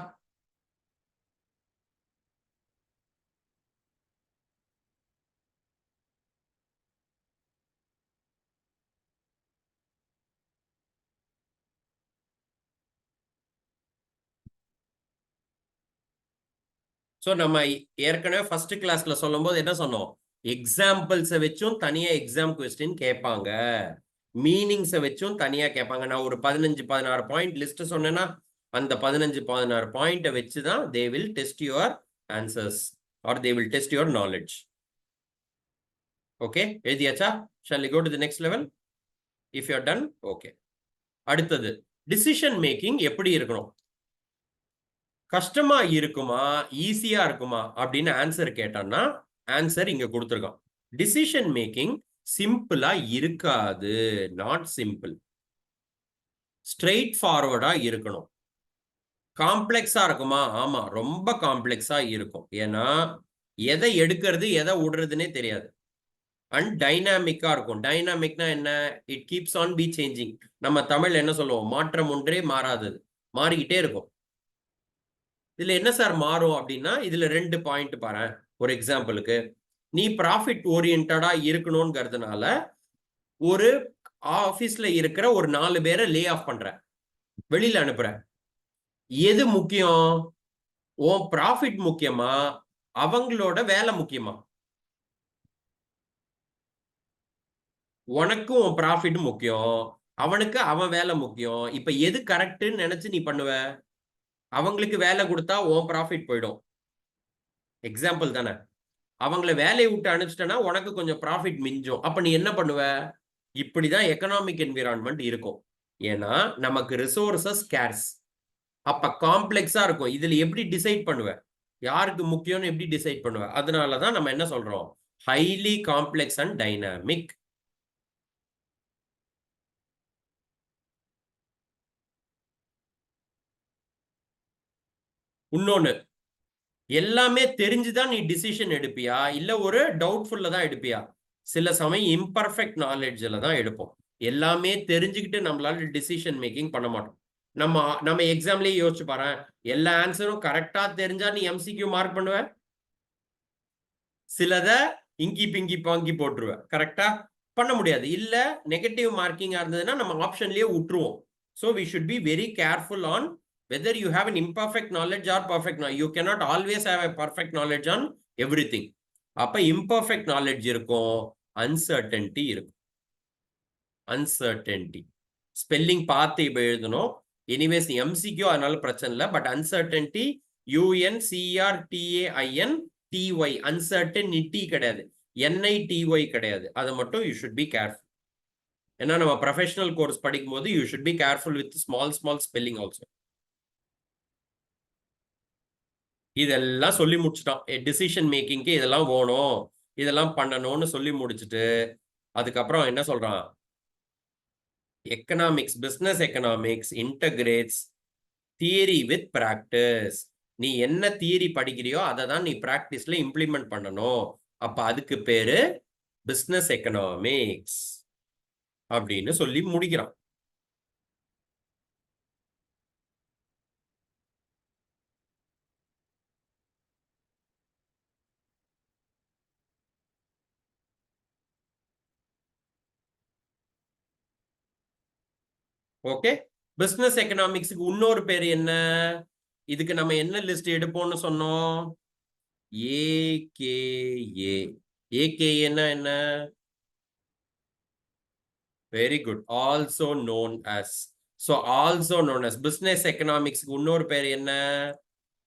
ஸோ நம்ம ஏற்கனவே ஃபர்ஸ்ட் கிளாஸ்ல சொல்லும் போது என்ன சொன்னோம், எக்ஸாம்பிள்ஸை வச்சும் தனியா எக்ஸாம் கொஸ்டின் கேட்பாங்க, மீனிங்ஸை வச்சும் தனியா கேட்பாங்க. நான் ஒரு 15-16 பாயிண்ட் லிஸ்ட் சொன்னேன்னா அந்த 15-16 பாயிண்ட்டை வச்சு தான் they will test your answers or they will test your knowledge. Okay, எழுதியாச்சா? Shall we go to the next level? If you are done, okay. அடுத்தது டிசிஷன் மேக்கிங் எப்படி இருக்கணும்? கஷ்டமா இருக்குமா, ஈஸியா இருக்குமா அப்படின்னு ஆன்சர் கேட்டான்னா ஆன்சர் இங்க கொடுத்துருக்கான். டிசிஷன் மேக்கிங் சிம்பிளா இருக்காது, நாட் சிம்பிள். ஸ்ட்ரெயிட் ஃபார்வர்டா இருக்கணும். காம்ப்ளெக்ஸா இருக்குமா? ஆமா, ரொம்ப காம்ப்ளெக்ஸா இருக்கும். ஏன்னா எதை எடுக்கிறது எதை விடுறதுன்னே தெரியாது. அண்ட் டைனாமிக்கா இருக்கும். டைனாமிக்னா என்ன? It keeps on B changing. நம்ம தமிழ் என்ன சொல்லுவோம், மாற்றம் ஒன்றே மாறாதது, மாறிக்கிட்டே இருக்கும். இதுல என்ன சார் மாறும் அப்படின்னா, இதுல 2 பாயிண்ட் பாரு. ஒரு எக்ஸாம்பிளுக்கு, நீ ப்ராஃபிட் ஓரியன்டா இருக்கணும்ங்கிறதுனால ஒரு ஆபீஸ்ல இருக்கிற ஒரு 4 பேரை லே ஆஃப் பண்ற, வெளியில அனுப்புற. எது முக்கியம்? உன் ப்ராஃபிட் முக்கியமா, அவங்களோட வேலை முக்கியமா? உனக்கு உன் ப்ராஃபிட் முக்கியம், அவனுக்கு அவன் வேலை முக்கியம். இப்ப எது கரெக்ட்னு நினைச்சு நீ பண்ணுவ? அவங்களுக்கு வேலை கொடுத்தா உன் ப்ராஃபிட் போயிடும். எக்ஸாம்பிள் தானே. அவங்கள வேலையை விட்டு அனுப்பிச்சிட்டனா உனக்கு கொஞ்சம் ப்ராஃபிட் மிஞ்சும். அப்ப நீ என்ன பண்ணுவ? இப்படிதான் எக்கனாமிக் என்விரான்மெண்ட் இருக்கும். ஏன்னா நமக்கு ரிசோர்சஸ் ஸ்கேர்ஸ். அப்ப காம்ப்ளெக்ஸா இருக்கும். இதுல எப்படி டிசைட் பண்ணுவ, யாருக்கு முக்கியம்னு எப்படி டிசைட் பண்ணுவ? அதனாலதான் நம்ம என்ன சொல்றோம், ஹைலி காம்ப்ளெக்ஸ் அண்ட் டைனாமிக். இன்னொன்னு, எல்லாமே தெரிஞ்சுதான் நீ டிசிஷன் எடுப்பியா, இல்ல ஒரு டவுட்ஃபுல்ல தான் எடுப்பியா? சில சமயம் இம்பர்ஃபெக்ட் நாலேஜ்ல தான் எடுப்போம். எல்லாமே தெரிஞ்சுக்கிட்டு நம்மளால டிசிஷன் மேக்கிங் பண்ண மாட்டோம். நம்ம நம்ம எக்ஸாம்லயே யோசிச்சு பாரு, எல்லா ஆன்சரும் கரெக்டா தெரிஞ்சா நீ எம்சிக்யூ மார்க் பண்ணுவ, சிலத இங்கி பிங்கி பாங்கி போட்டுருவ. கரெக்டா பண்ண முடியாது. இல்ல நெகட்டிவ் மார்க்கிங்கா இருந்ததுன்னா நம்ம ஆப்ஷன்லயே விட்டுருவோம். So we should be very careful on whether you have an imperfect knowledge or perfect knowledge. You cannot always have a perfect knowledge on everything. அப்ப imperfect knowledge இருக்கும், uncertainty இருக்கும். uncertainty ஸ்பெல்லிங் பார்த்து இப்ப எழுதணும். எனிவேஸ் எம்சிக்யூ அதனால பிரச்சனை இல்லை. பட் uncertainty UNCRTAINTY uncertainty கிடையாது, NITY கிடையாது. அதை மட்டும் you should be careful. ஏன்னா நம்ம ப்ரொஃபஷனல் கோர்ஸ் படிக்கும் போது you should be careful with small spelling also. இதெல்லாம் சொல்லி முடிச்சுட்டான். டிசிஷன் மேக்கிங்க்கு இதெல்லாம் வேணும், இதெல்லாம் பண்ணணும்னு சொல்லி முடிச்சுட்டு அதுக்கப்புறம் என்ன சொல்றான்? Economics, business economics integrates theory with practice. நீ என்ன தியரி படிக்கிறியோ அதை தான் நீ பிராக்டிஸ்ல இம்ப்ளிமெண்ட் பண்ணணும். அப்ப அதுக்கு பேரு பிசினஸ் எக்கனாமிக்ஸ் அப்படின்னு சொல்லி முடிக்கிறான். ஓகே, பிசினஸ் எக்கனாமிக்ஸுக்கு இன்னொரு பேர் என்ன? இதுக்கு நம்ம என்ன லிஸ்ட் எடுப்போம்னு சொன்னோம்? ஏகேஏ. ஏகேஏன்னா என்ன? Very good, also known as. So also known as business எக்கனாமிக்ஸ்க்கு இன்னொரு பேர் என்ன?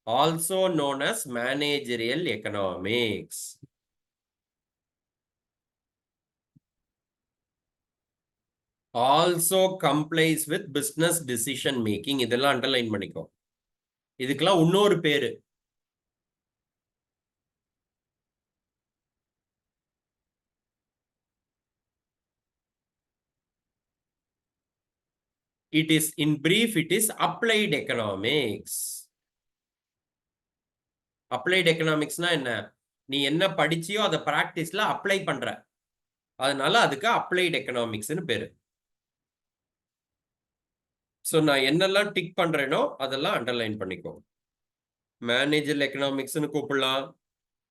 Also known as managerial economics. Also complies with business decision making. Underline அண்டர்லைன் பண்ணிக்கோ. இதுக்கெல்லாம் இன்னொரு பேரு. It is, in brief, it is applied economics. Applied எக்கனாமிக்ஸ்னா என்ன? நீ என்ன படிச்சியோ அதை பிராக்டிஸ்ல அப்ளை பண்ற, அதனால அதுக்கு அப்ளைட் எக்கனாமிக்ஸ்னு பேரு. ஸோ நான் என்னெல்லாம் டிக் பண்றேனோ அதெல்லாம் அண்டர்லைன் பண்ணிக்கோ. மேனேஜர் எக்கனாமிக்ஸ்னு கூப்பிடலாம்,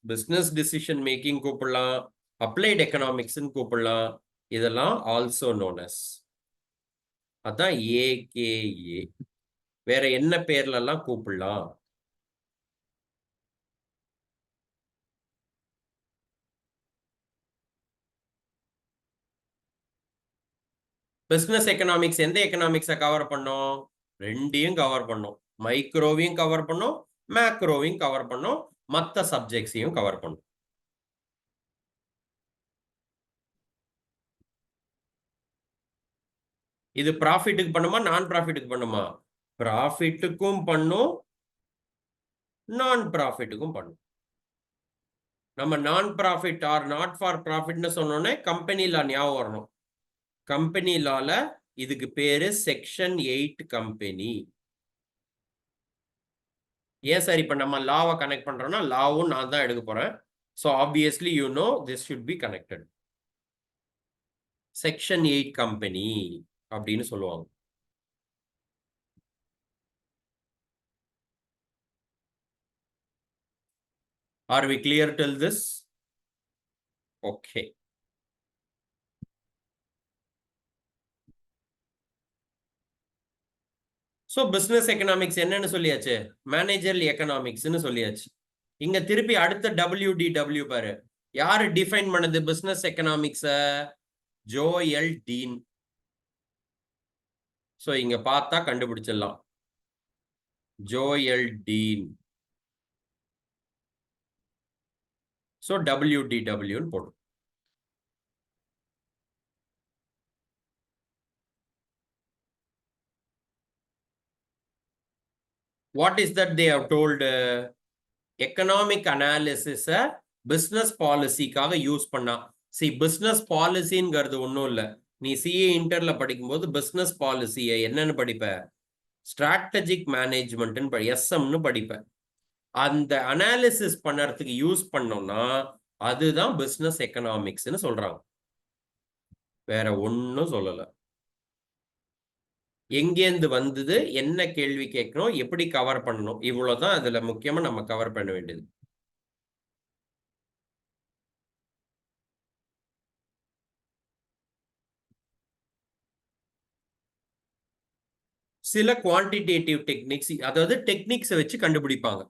பிசினஸ் டிசிஷன் மேக்கிங் கூப்பிடலாம், அப்ளைட் எக்கனாமிக்ஸ்னு கூப்பிடலாம். இதெல்லாம் ஆல்சோ நோன் அஸ். அதான் ஏகேஏ. வேற என்ன பேர்ல எல்லாம் கூப்பிடலாம்? பிசினஸ் எக்கனாமிக்ஸ் எந்த எக்கனாமிக்ஸை கவர் பண்ணோம்? ரெண்டையும் கவர் பண்ணோம். மைக்ரோவையும் கவர் பண்ணோம், மேக்ரோவையும் கவர் பண்ணோம், மற்ற சப்ஜெக்ட்ஸையும் கவர் பண்ணோம். இது ப்ராஃபிட்டுக்கு பண்ணுமா, நான் ப்ராஃபிட்டுக்கு பண்ணுமா? ப்ராஃபிட்டுக்கும் பண்ணும், நான் ப்ராஃபிட்டுக்கும் பண்ணும். நம்ம நான் ப்ராஃபிட் ஆர் நாட் ஃபார் ப்ராஃபிட்னு சொன்னோன்னே கம்பெனி லா ஞாபகம் வரணும். கம்பெனி லால இதுக்கு பேரு செக்ஷன் 8 கம்பெனி. ஏன் சார் இப்ப நம்ம லாவை கனெக்ட் பண்றோம்னா, லாவும் நான் தான் எடுக்க போறேன். So obviously you know this should be connected. Section 8 company அப்படின்னு சொல்லுவாங்க. Are we clear till this? Okay. So business economics என்னன்னு சொல்லியாச்சு, மேனேஜரல் எக்கனாமிக்ஸ்னு சொல்லியாச்சு. இங்க திருப்பி அடுத்த WDW பாரு, யாரு டிஃபைன் பண்ணது பிசினஸ் எக்கனாமிக்ஸ? Joel Dean. ஸோ இங்க பார்த்தா கண்டுபிடிச்சிடலாம், ஜோயல் டீன். ஸோ WDW போடும். What is that they have told? Economic அனாலிசிஸ பிசினஸ் பாலிசிக்காக யூஸ் பண்ணா. சி பிசினஸ் பாலிசிங்கிறது ஒன்றும் இல்லை. நீ சிஏ இன்டர்ல படிக்கும்போது பிசினஸ் பாலிசியை என்னன்னு படிப்ப? ஸ்ட்ராட்டஜிக் மேனேஜ்மெண்ட்னு எஸ்எம்னு படிப்ப. அந்த அனாலிசிஸ் பண்ணறதுக்கு யூஸ் பண்ணோம்னா அதுதான் பிசினஸ் எக்கனாமிக்ஸ்னு சொல்றாங்க. வேற ஒன்னும் சொல்லல. எங்கேருந்து வந்தது, என்ன கேள்வி கேட்கணும், எப்படி கவர் பண்ணணும், இவ்வளவுதான் அதுல முக்கியமா நம்ம கவர் பண்ண வேண்டியது. சில குவான்டிடேட்டிவ் டெக்னிக்ஸ், அதாவது டெக்னிக்ஸை வச்சு கண்டுபிடிப்பாங்க.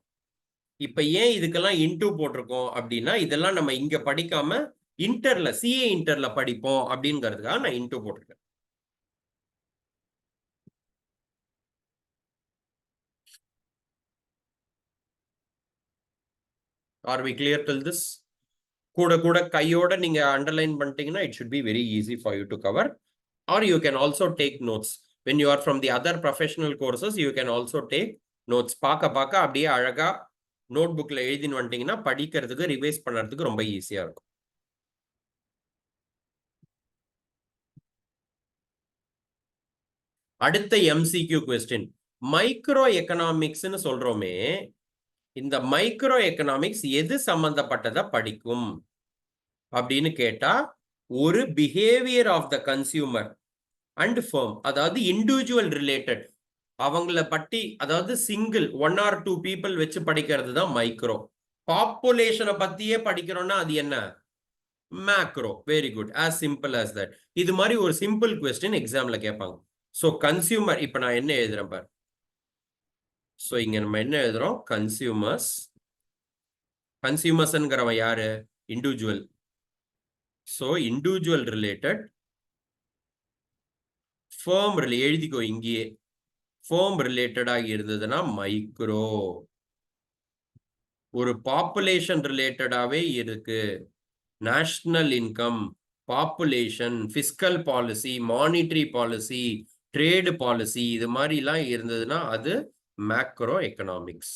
இப்ப ஏன் இதுக்கெல்லாம் இன்டூ போட்டிருக்கோம் அப்படின்னா, இதெல்லாம் நம்ம இங்க படிக்காம இன்டர்ல, சிஏ இன்டர்ல படிப்போம் அப்படிங்கிறதுக்காக நான் இன்டூ போட்டிருக்கேன். Are we clear till this? கூட கூட கையோட நீங்க அண்டர்லைன் பண்ணிட்டீங்கன்னா it should be very easy for you to cover. Or you can also take notes. When you are from the other professional courses, you can also take notes. பார்க்க பார்க்க அப்படியே அழகா நோட் புக்ல எழுதின்னு வந்துட்டீங்கன்னா படிக்கிறதுக்கு ரிவைஸ் பண்ணுறதுக்கு ரொம்ப ஈஸியா இருக்கும். அடுத்த MCQ கொஸ்டின், மைக்ரோ எக்கனாமிக்ஸ்னு சொல்றோமே, இந்த மைக்ரோ எக்கனாமிக்ஸ் எது சம்பந்தப்பட்டதை படிக்கும் அப்படின்னு கேட்டா, ஒரு behaviour of the consumer and firm, அதாவது இண்டிவிஜுவல் ரிலேட்டட், அவங்கள பற்றி, அதாவது சிங்கிள் 1 or 2 பீப்புள் வச்சு படிக்கிறது தான் மைக்ரோ. பாப்புலேஷனை பத்தியே படிக்கிறோம்னா அது என்ன? Macro. Very good, as simple as that. இது மாதிரி ஒரு சிம்பிள் கொஸ்டின் எக்ஸாம்ல கேட்பாங்க. ஸோ கன்சியூமர், இப்ப நான் என்ன எழுதுறேன் பாரு. ஸோ இங்க நம்ம என்ன எழுதுறோம்? கன்சியூமர்ஸ். கன்சியூமர்ஸ்ங்கிறவன் யாரு? Individual. So individual related. Firm எழுதிக்கோ இங்கேயே. ஃபர்ம் ரிலேட்டடாக இருந்ததுன்னா மைக்ரோ. ஒரு பாப்புலேஷன் ரிலேட்டடாவே இருக்கு. National income, population, fiscal policy, monetary policy, trade policy, இது மாதிரிலாம் இருந்ததுன்னா அது மேக்ரோ எக்கனாமிக்ஸ்.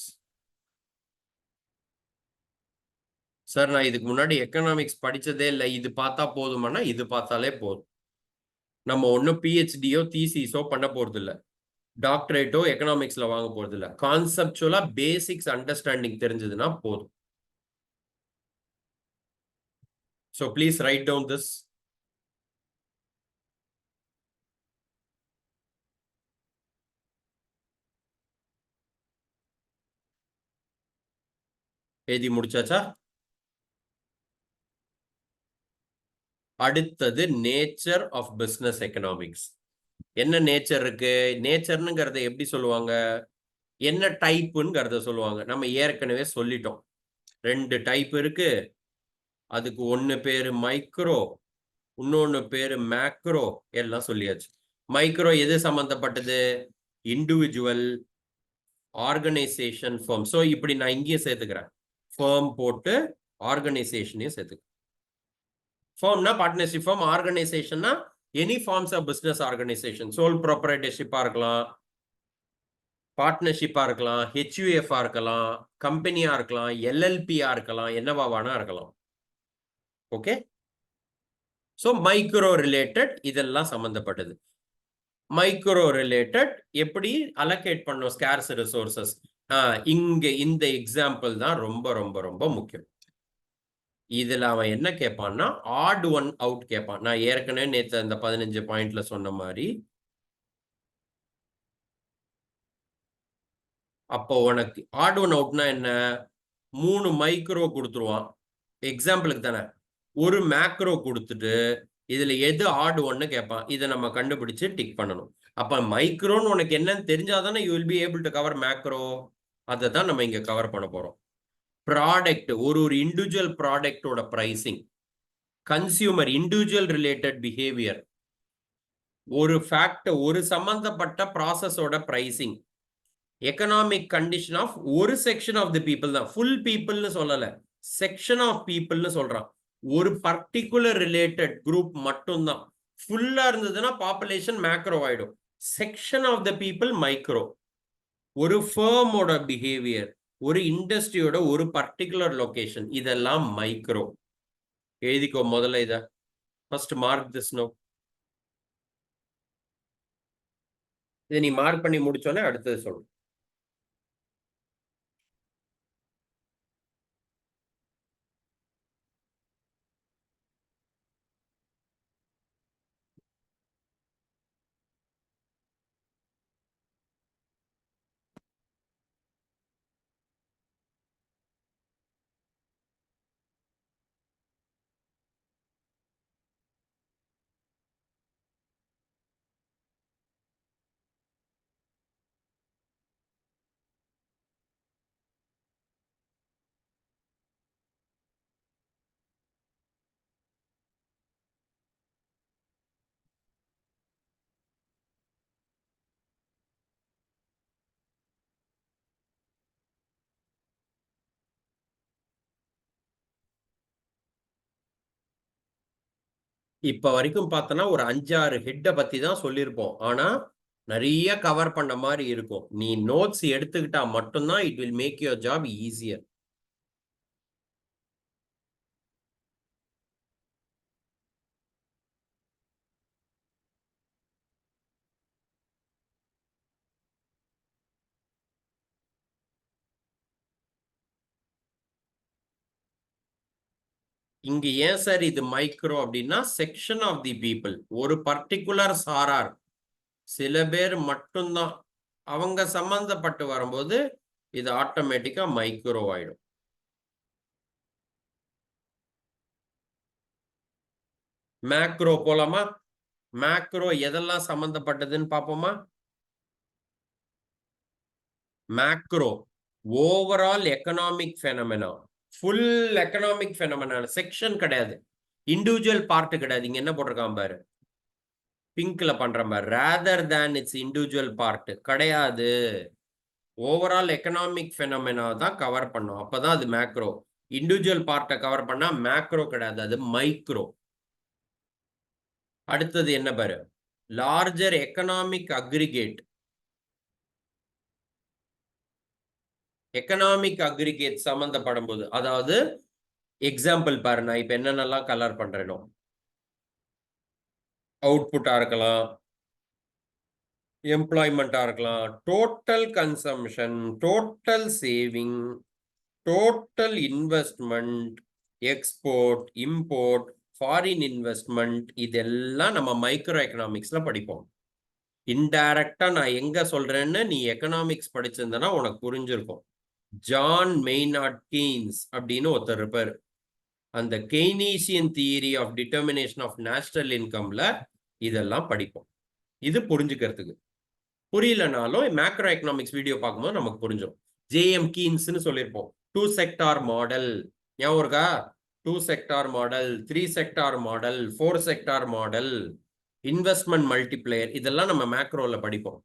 சார் நான் இதுக்கு முன்னாடி எக்கனாமிக்ஸ் படிச்சதே இல்லை, இது பார்த்தா போதுமானா இது பார்த்தாலே போதும். நம்ம ஒன்றும் பிஹெச்டியோ தீசிஸோ பண்ண போறது இல்லை, டாக்டரேட்டோ எக்கனாமிக்ஸ்ல வாங்க போறது இல்லை. கான்செப்சுவலா பேசிக்ஸ் அண்டர்ஸ்டாண்டிங் தெரிஞ்சதுன்னா போதும். So please write down this. எழுதி முடிச்சாச்சா? அடுத்தது நேச்சர் ஆஃப் பிசினஸ் எக்கனாமிக்ஸ். என்ன நேச்சர் இருக்கு? நேச்சர்னுங்கிறத எப்படி சொல்லுவாங்க? என்ன டைப்புங்கிறத சொல்லுவாங்க. நம்ம ஏற்கனவே சொல்லிட்டோம், 2 டைப் இருக்கு. அதுக்கு ஒன்னு பேரு மைக்ரோ, இன்னொன்னு பேரு மேக்ரோ. எல்லாம் சொல்லியாச்சு. மைக்ரோ எது சம்பந்தப்பட்டது? Individual, organisation, firm. ஸோ இப்படி நான் இங்கேயும் சேர்த்துக்கிறேன். ஃபர்ம் போட்டு ஆர்கனைசேஷனையும் சேர்த்துக்கிறேன். ஃபர்ம்னா பார்ட்னர்ஷிப் ஃபர்ம், ஆர்கனைசேஷன்னா any forms of business organisation. Sole ப்ராப்பரைட்டர்ஷிப்பா இருக்கலாம், பார்ட்னர்ஷிப்பா இருக்கலாம், ஹெச்யூஎஃப்ஆ இருக்கலாம், கம்பெனியா இருக்கலாம், எல்எல்பியா இருக்கலாம், என்னவா வேணா இருக்கலாம். ஓகே. ஸோ மைக்ரோ ரிலேட்டட் இதெல்லாம் சம்பந்தப்பட்டது. மைக்ரோ ரிலேட்டட் எப்படி அலோகேட் பண்ணும் ஸ்கேர்ஸ் ரிசோர்சஸ், இங்க இந்த எக்ஸாம்பிள் தான் ரொம்ப ரொம்ப ரொம்ப முக்கியம். இதுல அவன் என்ன கேட்பான்னா ஆட் ஒன் அவுட் கேட்பான். நான் ஏற்கனவே நேற்று அந்த 15 பாயிண்ட்ல சொன்ன மாதிரி. அப்போ உனக்கு ஆட் ஒன் அவுட்னா என்ன? 3 மைக்ரோ கொடுத்துருவான் எக்ஸாம்பிளுக்கு தானே. ஒரு மேக்ரோ கொடுத்துட்டு இதுல எது ஆட் ஒன்னு கேட்பான். இதை நம்ம கண்டுபிடிச்சு டிக் பண்ணணும். அப்ப மைக்ரோன்னு உனக்கு என்னன்னு தெரிஞ்சாதானே you will be able to cover macro. அதை தான் நம்ம இங்க கவர் பண்ண போறோம். ப்ராடக்ட், ஒரு இண்டிவிஜுவல் ப்ராடக்டோட pricing. Consumer, individual related behaviour. ஒரு ஃபேக்ட், ஒரு சம்பந்தப்பட்ட ப்ராசஸோட பிரைசிங். எக்கனாமிக் கண்டிஷன் ஆஃப் ஒரு செக்ஷன் ஆஃப் தி பீப்புள் தான், ஃபுல் பீப்புள்னு சொல்லல, செக்ஷன் ஆஃப் பீப்புள்னு சொல்றான். ஒரு பர்டிகுலர் ரிலேட்டட் குரூப் மட்டும்தான். ஃபுல்லா இருந்ததுன்னா பாப்புலேஷன் மேக்ரோ ஆயிடும். Section of the people micro. ஒரு ஃபர்மோட பிஹேவியர், ஒரு இண்டஸ்ட்ரியோட ஒரு பர்டிகுலர் லொகேஷன், இதெல்லாம் மைக்ரோ. எழுதிக்கோ முதல்ல இத. First mark this no. இதை நீ மார்க் பண்ணி முடிச்சோன்னே அடுத்தது சொல்லு. இப்ப வரைக்கும் பார்த்தோன்னா ஒரு 5-6 ஹெட்டை பத்தி தான் சொல்லியிருப்போம். ஆனா நிறைய கவர் பண்ண மாதிரி இருக்கும். நீ நோட்ஸ் எடுத்துக்கிட்டா மட்டும்தான் it will make your job easier. இங்க ஏன் சார் இது மைக்ரோ அப்படின்னா, செக்ஷன் ஆஃப் தி பீப்புள், ஒரு பர்டிகுலர் சாரார், சில பேர் மட்டும்தான் அவங்க சம்பந்தப்பட்டு வரும்போது இது ஆட்டோமேட்டிக்கா மைக்ரோ ஆயிடும். மேக்ரோ போலாமா? மேக்ரோ எதெல்லாம் சம்பந்தப்பட்டதுன்னு பார்ப்போமா? Macro overall economic phenomena, full economic phenomena, section கிடையாது, இண்டிவிஜுவல் பார்ட் கிடையாது. இங்க என்ன போட்டிருக்கான் பாரு, பிங்க்ல பண்ற மாதிரி, rather than it's individual part கிடையாது. ஓவரால் எக்கனாமிக் ஃபெனமெனா தான் கவர் பண்ணும், அப்பதான் அது மேக்ரோ. இண்டிவிஜுவல் பார்ட்டை கவர் பண்ணா மேக்ரோ கிடையாது, அது மைக்ரோ. அடுத்தது என்ன பாரு, larger economic aggregate. Economic aggregate சம்பந்தப்படும் போது, அதாவது எக்ஸாம்பிள் பாரு, நான் இப்ப என்னென்னலாம் கலர் பண்றேனோ, அவுட்புட்டா இருக்கலாம், எம்ப்ளாய்மெண்டா இருக்கலாம், total consumption, total saving, total investment, export, import, foreign investment, இதெல்லாம் நம்ம மைக்ரோ எக்கனாமிக்ஸ்ல படிப்போம். இன்டைரக்டா நான் எங்க சொல்றேன்னு நீ எக்கனாமிக்ஸ் படிச்சிருந்தனா உனக்கு புரிஞ்சிருக்கும். ஜான் மெய்னார்ட் கெய்ன்ஸ் அப்படின்னு ஒருத்தர் இருப்பார். அந்த Keynesian theory of determination of national இன்கம்ல இதெல்லாம் படிப்போம். இது புரிஞ்சுக்கிறதுக்கு. புரியலனாலும் மேக்ரோ எக்கனாமிக்ஸ் வீடியோ பார்க்கும்போது நமக்கு புரிஞ்சிடும். ஜேஎம் கீன்ஸ்னு சொல்லியிருப்போம். 2 செக்டார் மாடல் ஞாபகம் இருக்கா? 2 sector model, 3 sector model, 4 sector model, investment multiplier, இதெல்லாம் நம்ம மேக்ரோல படிப்போம்.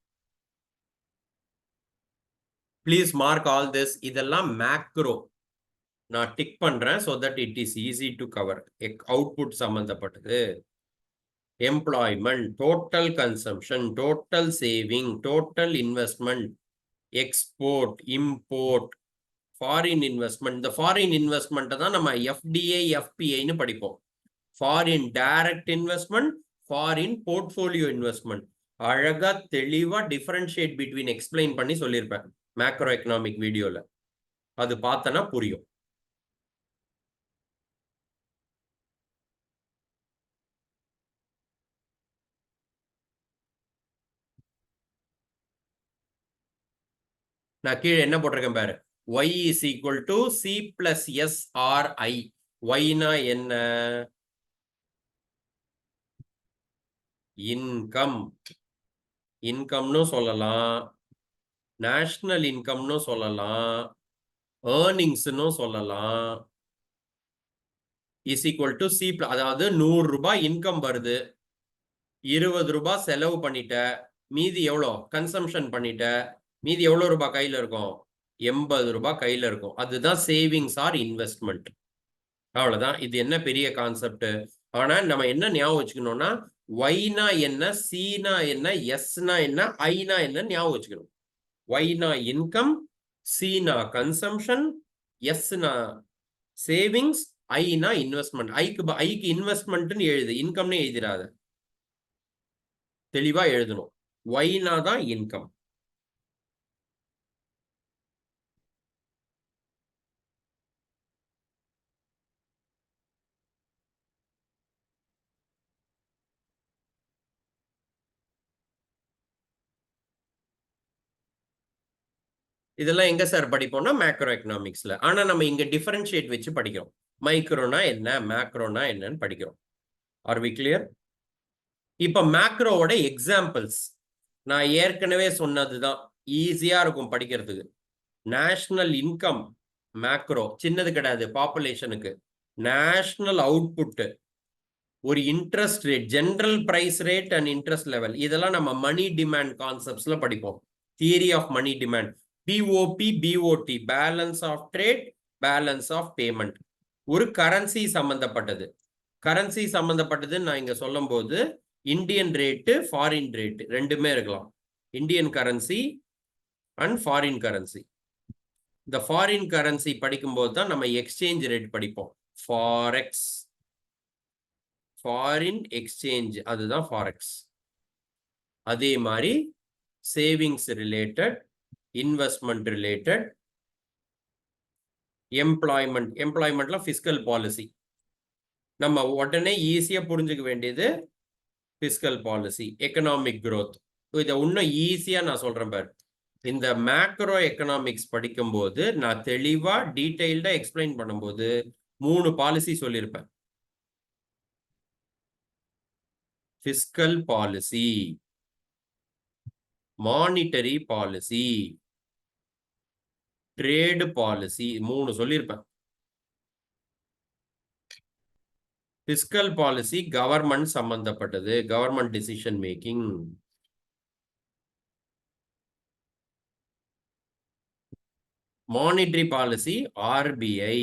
Please mark all this. இதெல்லாம் மேக்ரோ. நான் டிக் பண்றேன் so that it is easy to cover. Output சம்பந்தப்பட்டது, employment, total consumption, total saving, total investment, export, import, foreign investment. இந்த ஃபாரின் இன்வெஸ்ட்மெண்ட் தான் நம்ம எஃப்டிஐ எஃபிஐன்னு படிப்போம். Foreign direct investment, foreign portfolio investment. அழகா தெளிவா டிஃபரன்ஷியேட் பிட்வீன் எக்ஸ்பிளைன் பண்ணி சொல்லியிருப்பேன் மேக்ரோ எக்கனாமிக் வீடியோல. அது பார்த்தனா புரியும். நான் கீழே என்ன போட்டிருக்கேன் பாரு, y is equal to c plus s r i. y-னா என்ன? இன்கம். இன்கம்னு சொல்லலாம், நேஷனல் இன்கம்னு சொல்லலாம், ஏர்னிங்ஸ்னு சொல்லலாம். இஸ் ஈக்குவல் டு சி, அதாவது 100 ரூபாய் இன்கம் வருது, 20 ரூபாய் செலவு பண்ணிட்ட, மீதி எவ்வளோ கன்சம்ஷன் பண்ணிட்ட, மீதி எவ்வளோ ரூபாய் கையில் இருக்கும்? 80 ரூபாய் கையில் இருக்கும். அதுதான் சேவிங்ஸ் ஆர் இன்வெஸ்ட்மெண்ட். அவ்வளவுதான். இது என்ன பெரிய கான்செப்ட். ஆனா நம்ம என்ன ஞாபகம் வச்சுக்கணும்னா, ஒய்னா என்ன, சினா என்ன, எஸ்னா என்ன, ஐனா என்ன ஞாபகம் வச்சுக்கணும். ஒய்னா income, சினா consumption, எஸ்னா savings, Aina investment. ஐக்கு இன்வெஸ்ட்மெண்ட்னு எழுது, இன்கம்னு எழுதிடாத, தெளிவா எழுதணும். ஒய்னா தான் இன்கம். இதெல்லாம் எங்க சார் படிப்போம்னா மேக்ரோ எக்கனாமிக்ஸ்ல. ஆனா நம்ம இங்க டிஃபரன்ஷியேட் வச்சு படிக்கிறோம். மைக்ரோனா என்ன, மேக்ரோனா என்னன்னு படிக்கிறோம். Are we clear? இப்ப மேக்ரோவோட எக்ஸாம்பிள்ஸ் நான் ஏற்கனவே சொன்னதுதான், ஈஸியா இருக்கும் படிக்கிறதுக்கு. நேஷனல் இன்கம் மேக்ரோ, சின்னது கிடையாது பாப்புலேஷனுக்கு. நேஷனல் அவுட்புட், ஒரு interest rate, general price rate and interest level, இதெல்லாம் நம்ம மணி டிமாண்ட் கான்செப்ட்ஸ்ல படிப்போம். Theory of money demand, BOP, BOT, balance of trade, balance of payment. ஒரு கரன்சி சம்பந்தப்பட்டது. கரன்சி சம்பந்தப்பட்டதுன்னு நான் இங்க சொல்லும் போது இந்தியன் ரேட்டு, ஃபாரின் ரேட்டு ரெண்டுமே இருக்கலாம். Indian currency and foreign currency. இந்த ஃபாரின் கரன்சி படிக்கும்போது தான் நம்ம எக்ஸ்சேஞ்ச் ரேட் படிப்போம். ஃபாரெக்ஸ், ஃபாரின் எக்ஸ்சேஞ்ச், அதுதான் ஃபாரெக்ஸ். அதே மாதிரி சேவிங்ஸ் ரிலேட்டட், இன்வெஸ்ட்மெண்ட் ரிலேட்டட், எம்ப்ளாய்மெண்ட்ல ஃபிஸ்கல் பாலிசி. நம்ம உடனே ஈஸியா புரிஞ்சுக்க வேண்டியது ஃபிஸ்கல் பாலிசி, எக்கனாமிக் growth. இதை இன்னும் ஈஸியா நான் சொல்றேன் பாரு. இந்த மேக்ரோ எக்கனாமிக்ஸ் படிக்கும்போது நான் தெளிவா டீடைல்டா எக்ஸ்பிளைன் பண்ணும்போது 3 பாலிசி சொல்லியிருப்பேன். Fiscal policy, monetary policy, trade policy, 3 சொல்லியிருப்பேன். ஃபிஸ்கல் பாலிசி கவர்மெண்ட் சம்பந்தப்பட்டது, government decision making. Monetary policy RBI,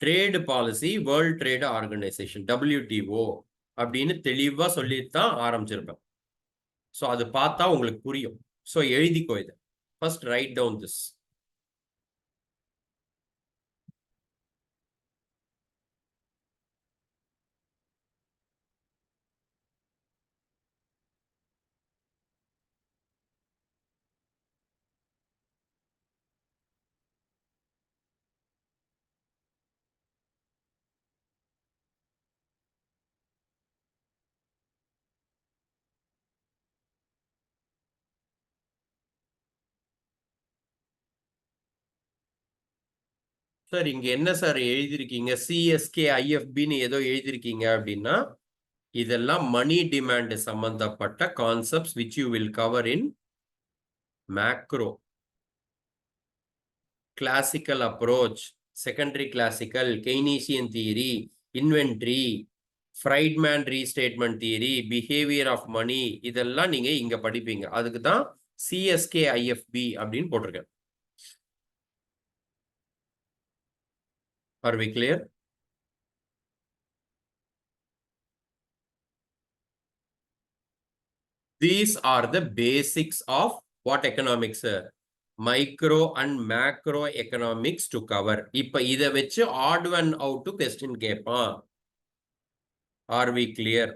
trade policy world trade organisation WTO அப்படின்னு தெளிவா சொல்லித்தான் ஆரம்பிச்சிருப்பேன். ஸோ அது பார்த்தா உங்களுக்கு புரியும். ஸோ எழுதிக்கோ இதை. First write down this. Sir இங்க என்ன சார் எழுதிருக்கீங்க? சிஎஸ்கே ஐஎஃபின்னு ஏதோ எழுதிருக்கீங்க அப்படின்னா இதெல்லாம் மணி டிமாண்ட் சம்பந்தப்பட்ட concepts which you will cover in macro. Classical approach, secondary classical, Keynesian theory, inventory, Friedman restatement theory, behavior of money, இதெல்லாம் நீங்க இங்க படிப்பீங்க. அதுக்கு தான் சிஎஸ்கே ஐஎஃப்பி அப்படின்னு போட்டிருக்கேன். Are we clear? These are the basics of what economics, micro and macro economics to cover. இப்ப இதை வச்சு odd one out to question கேட்பான். Are we clear?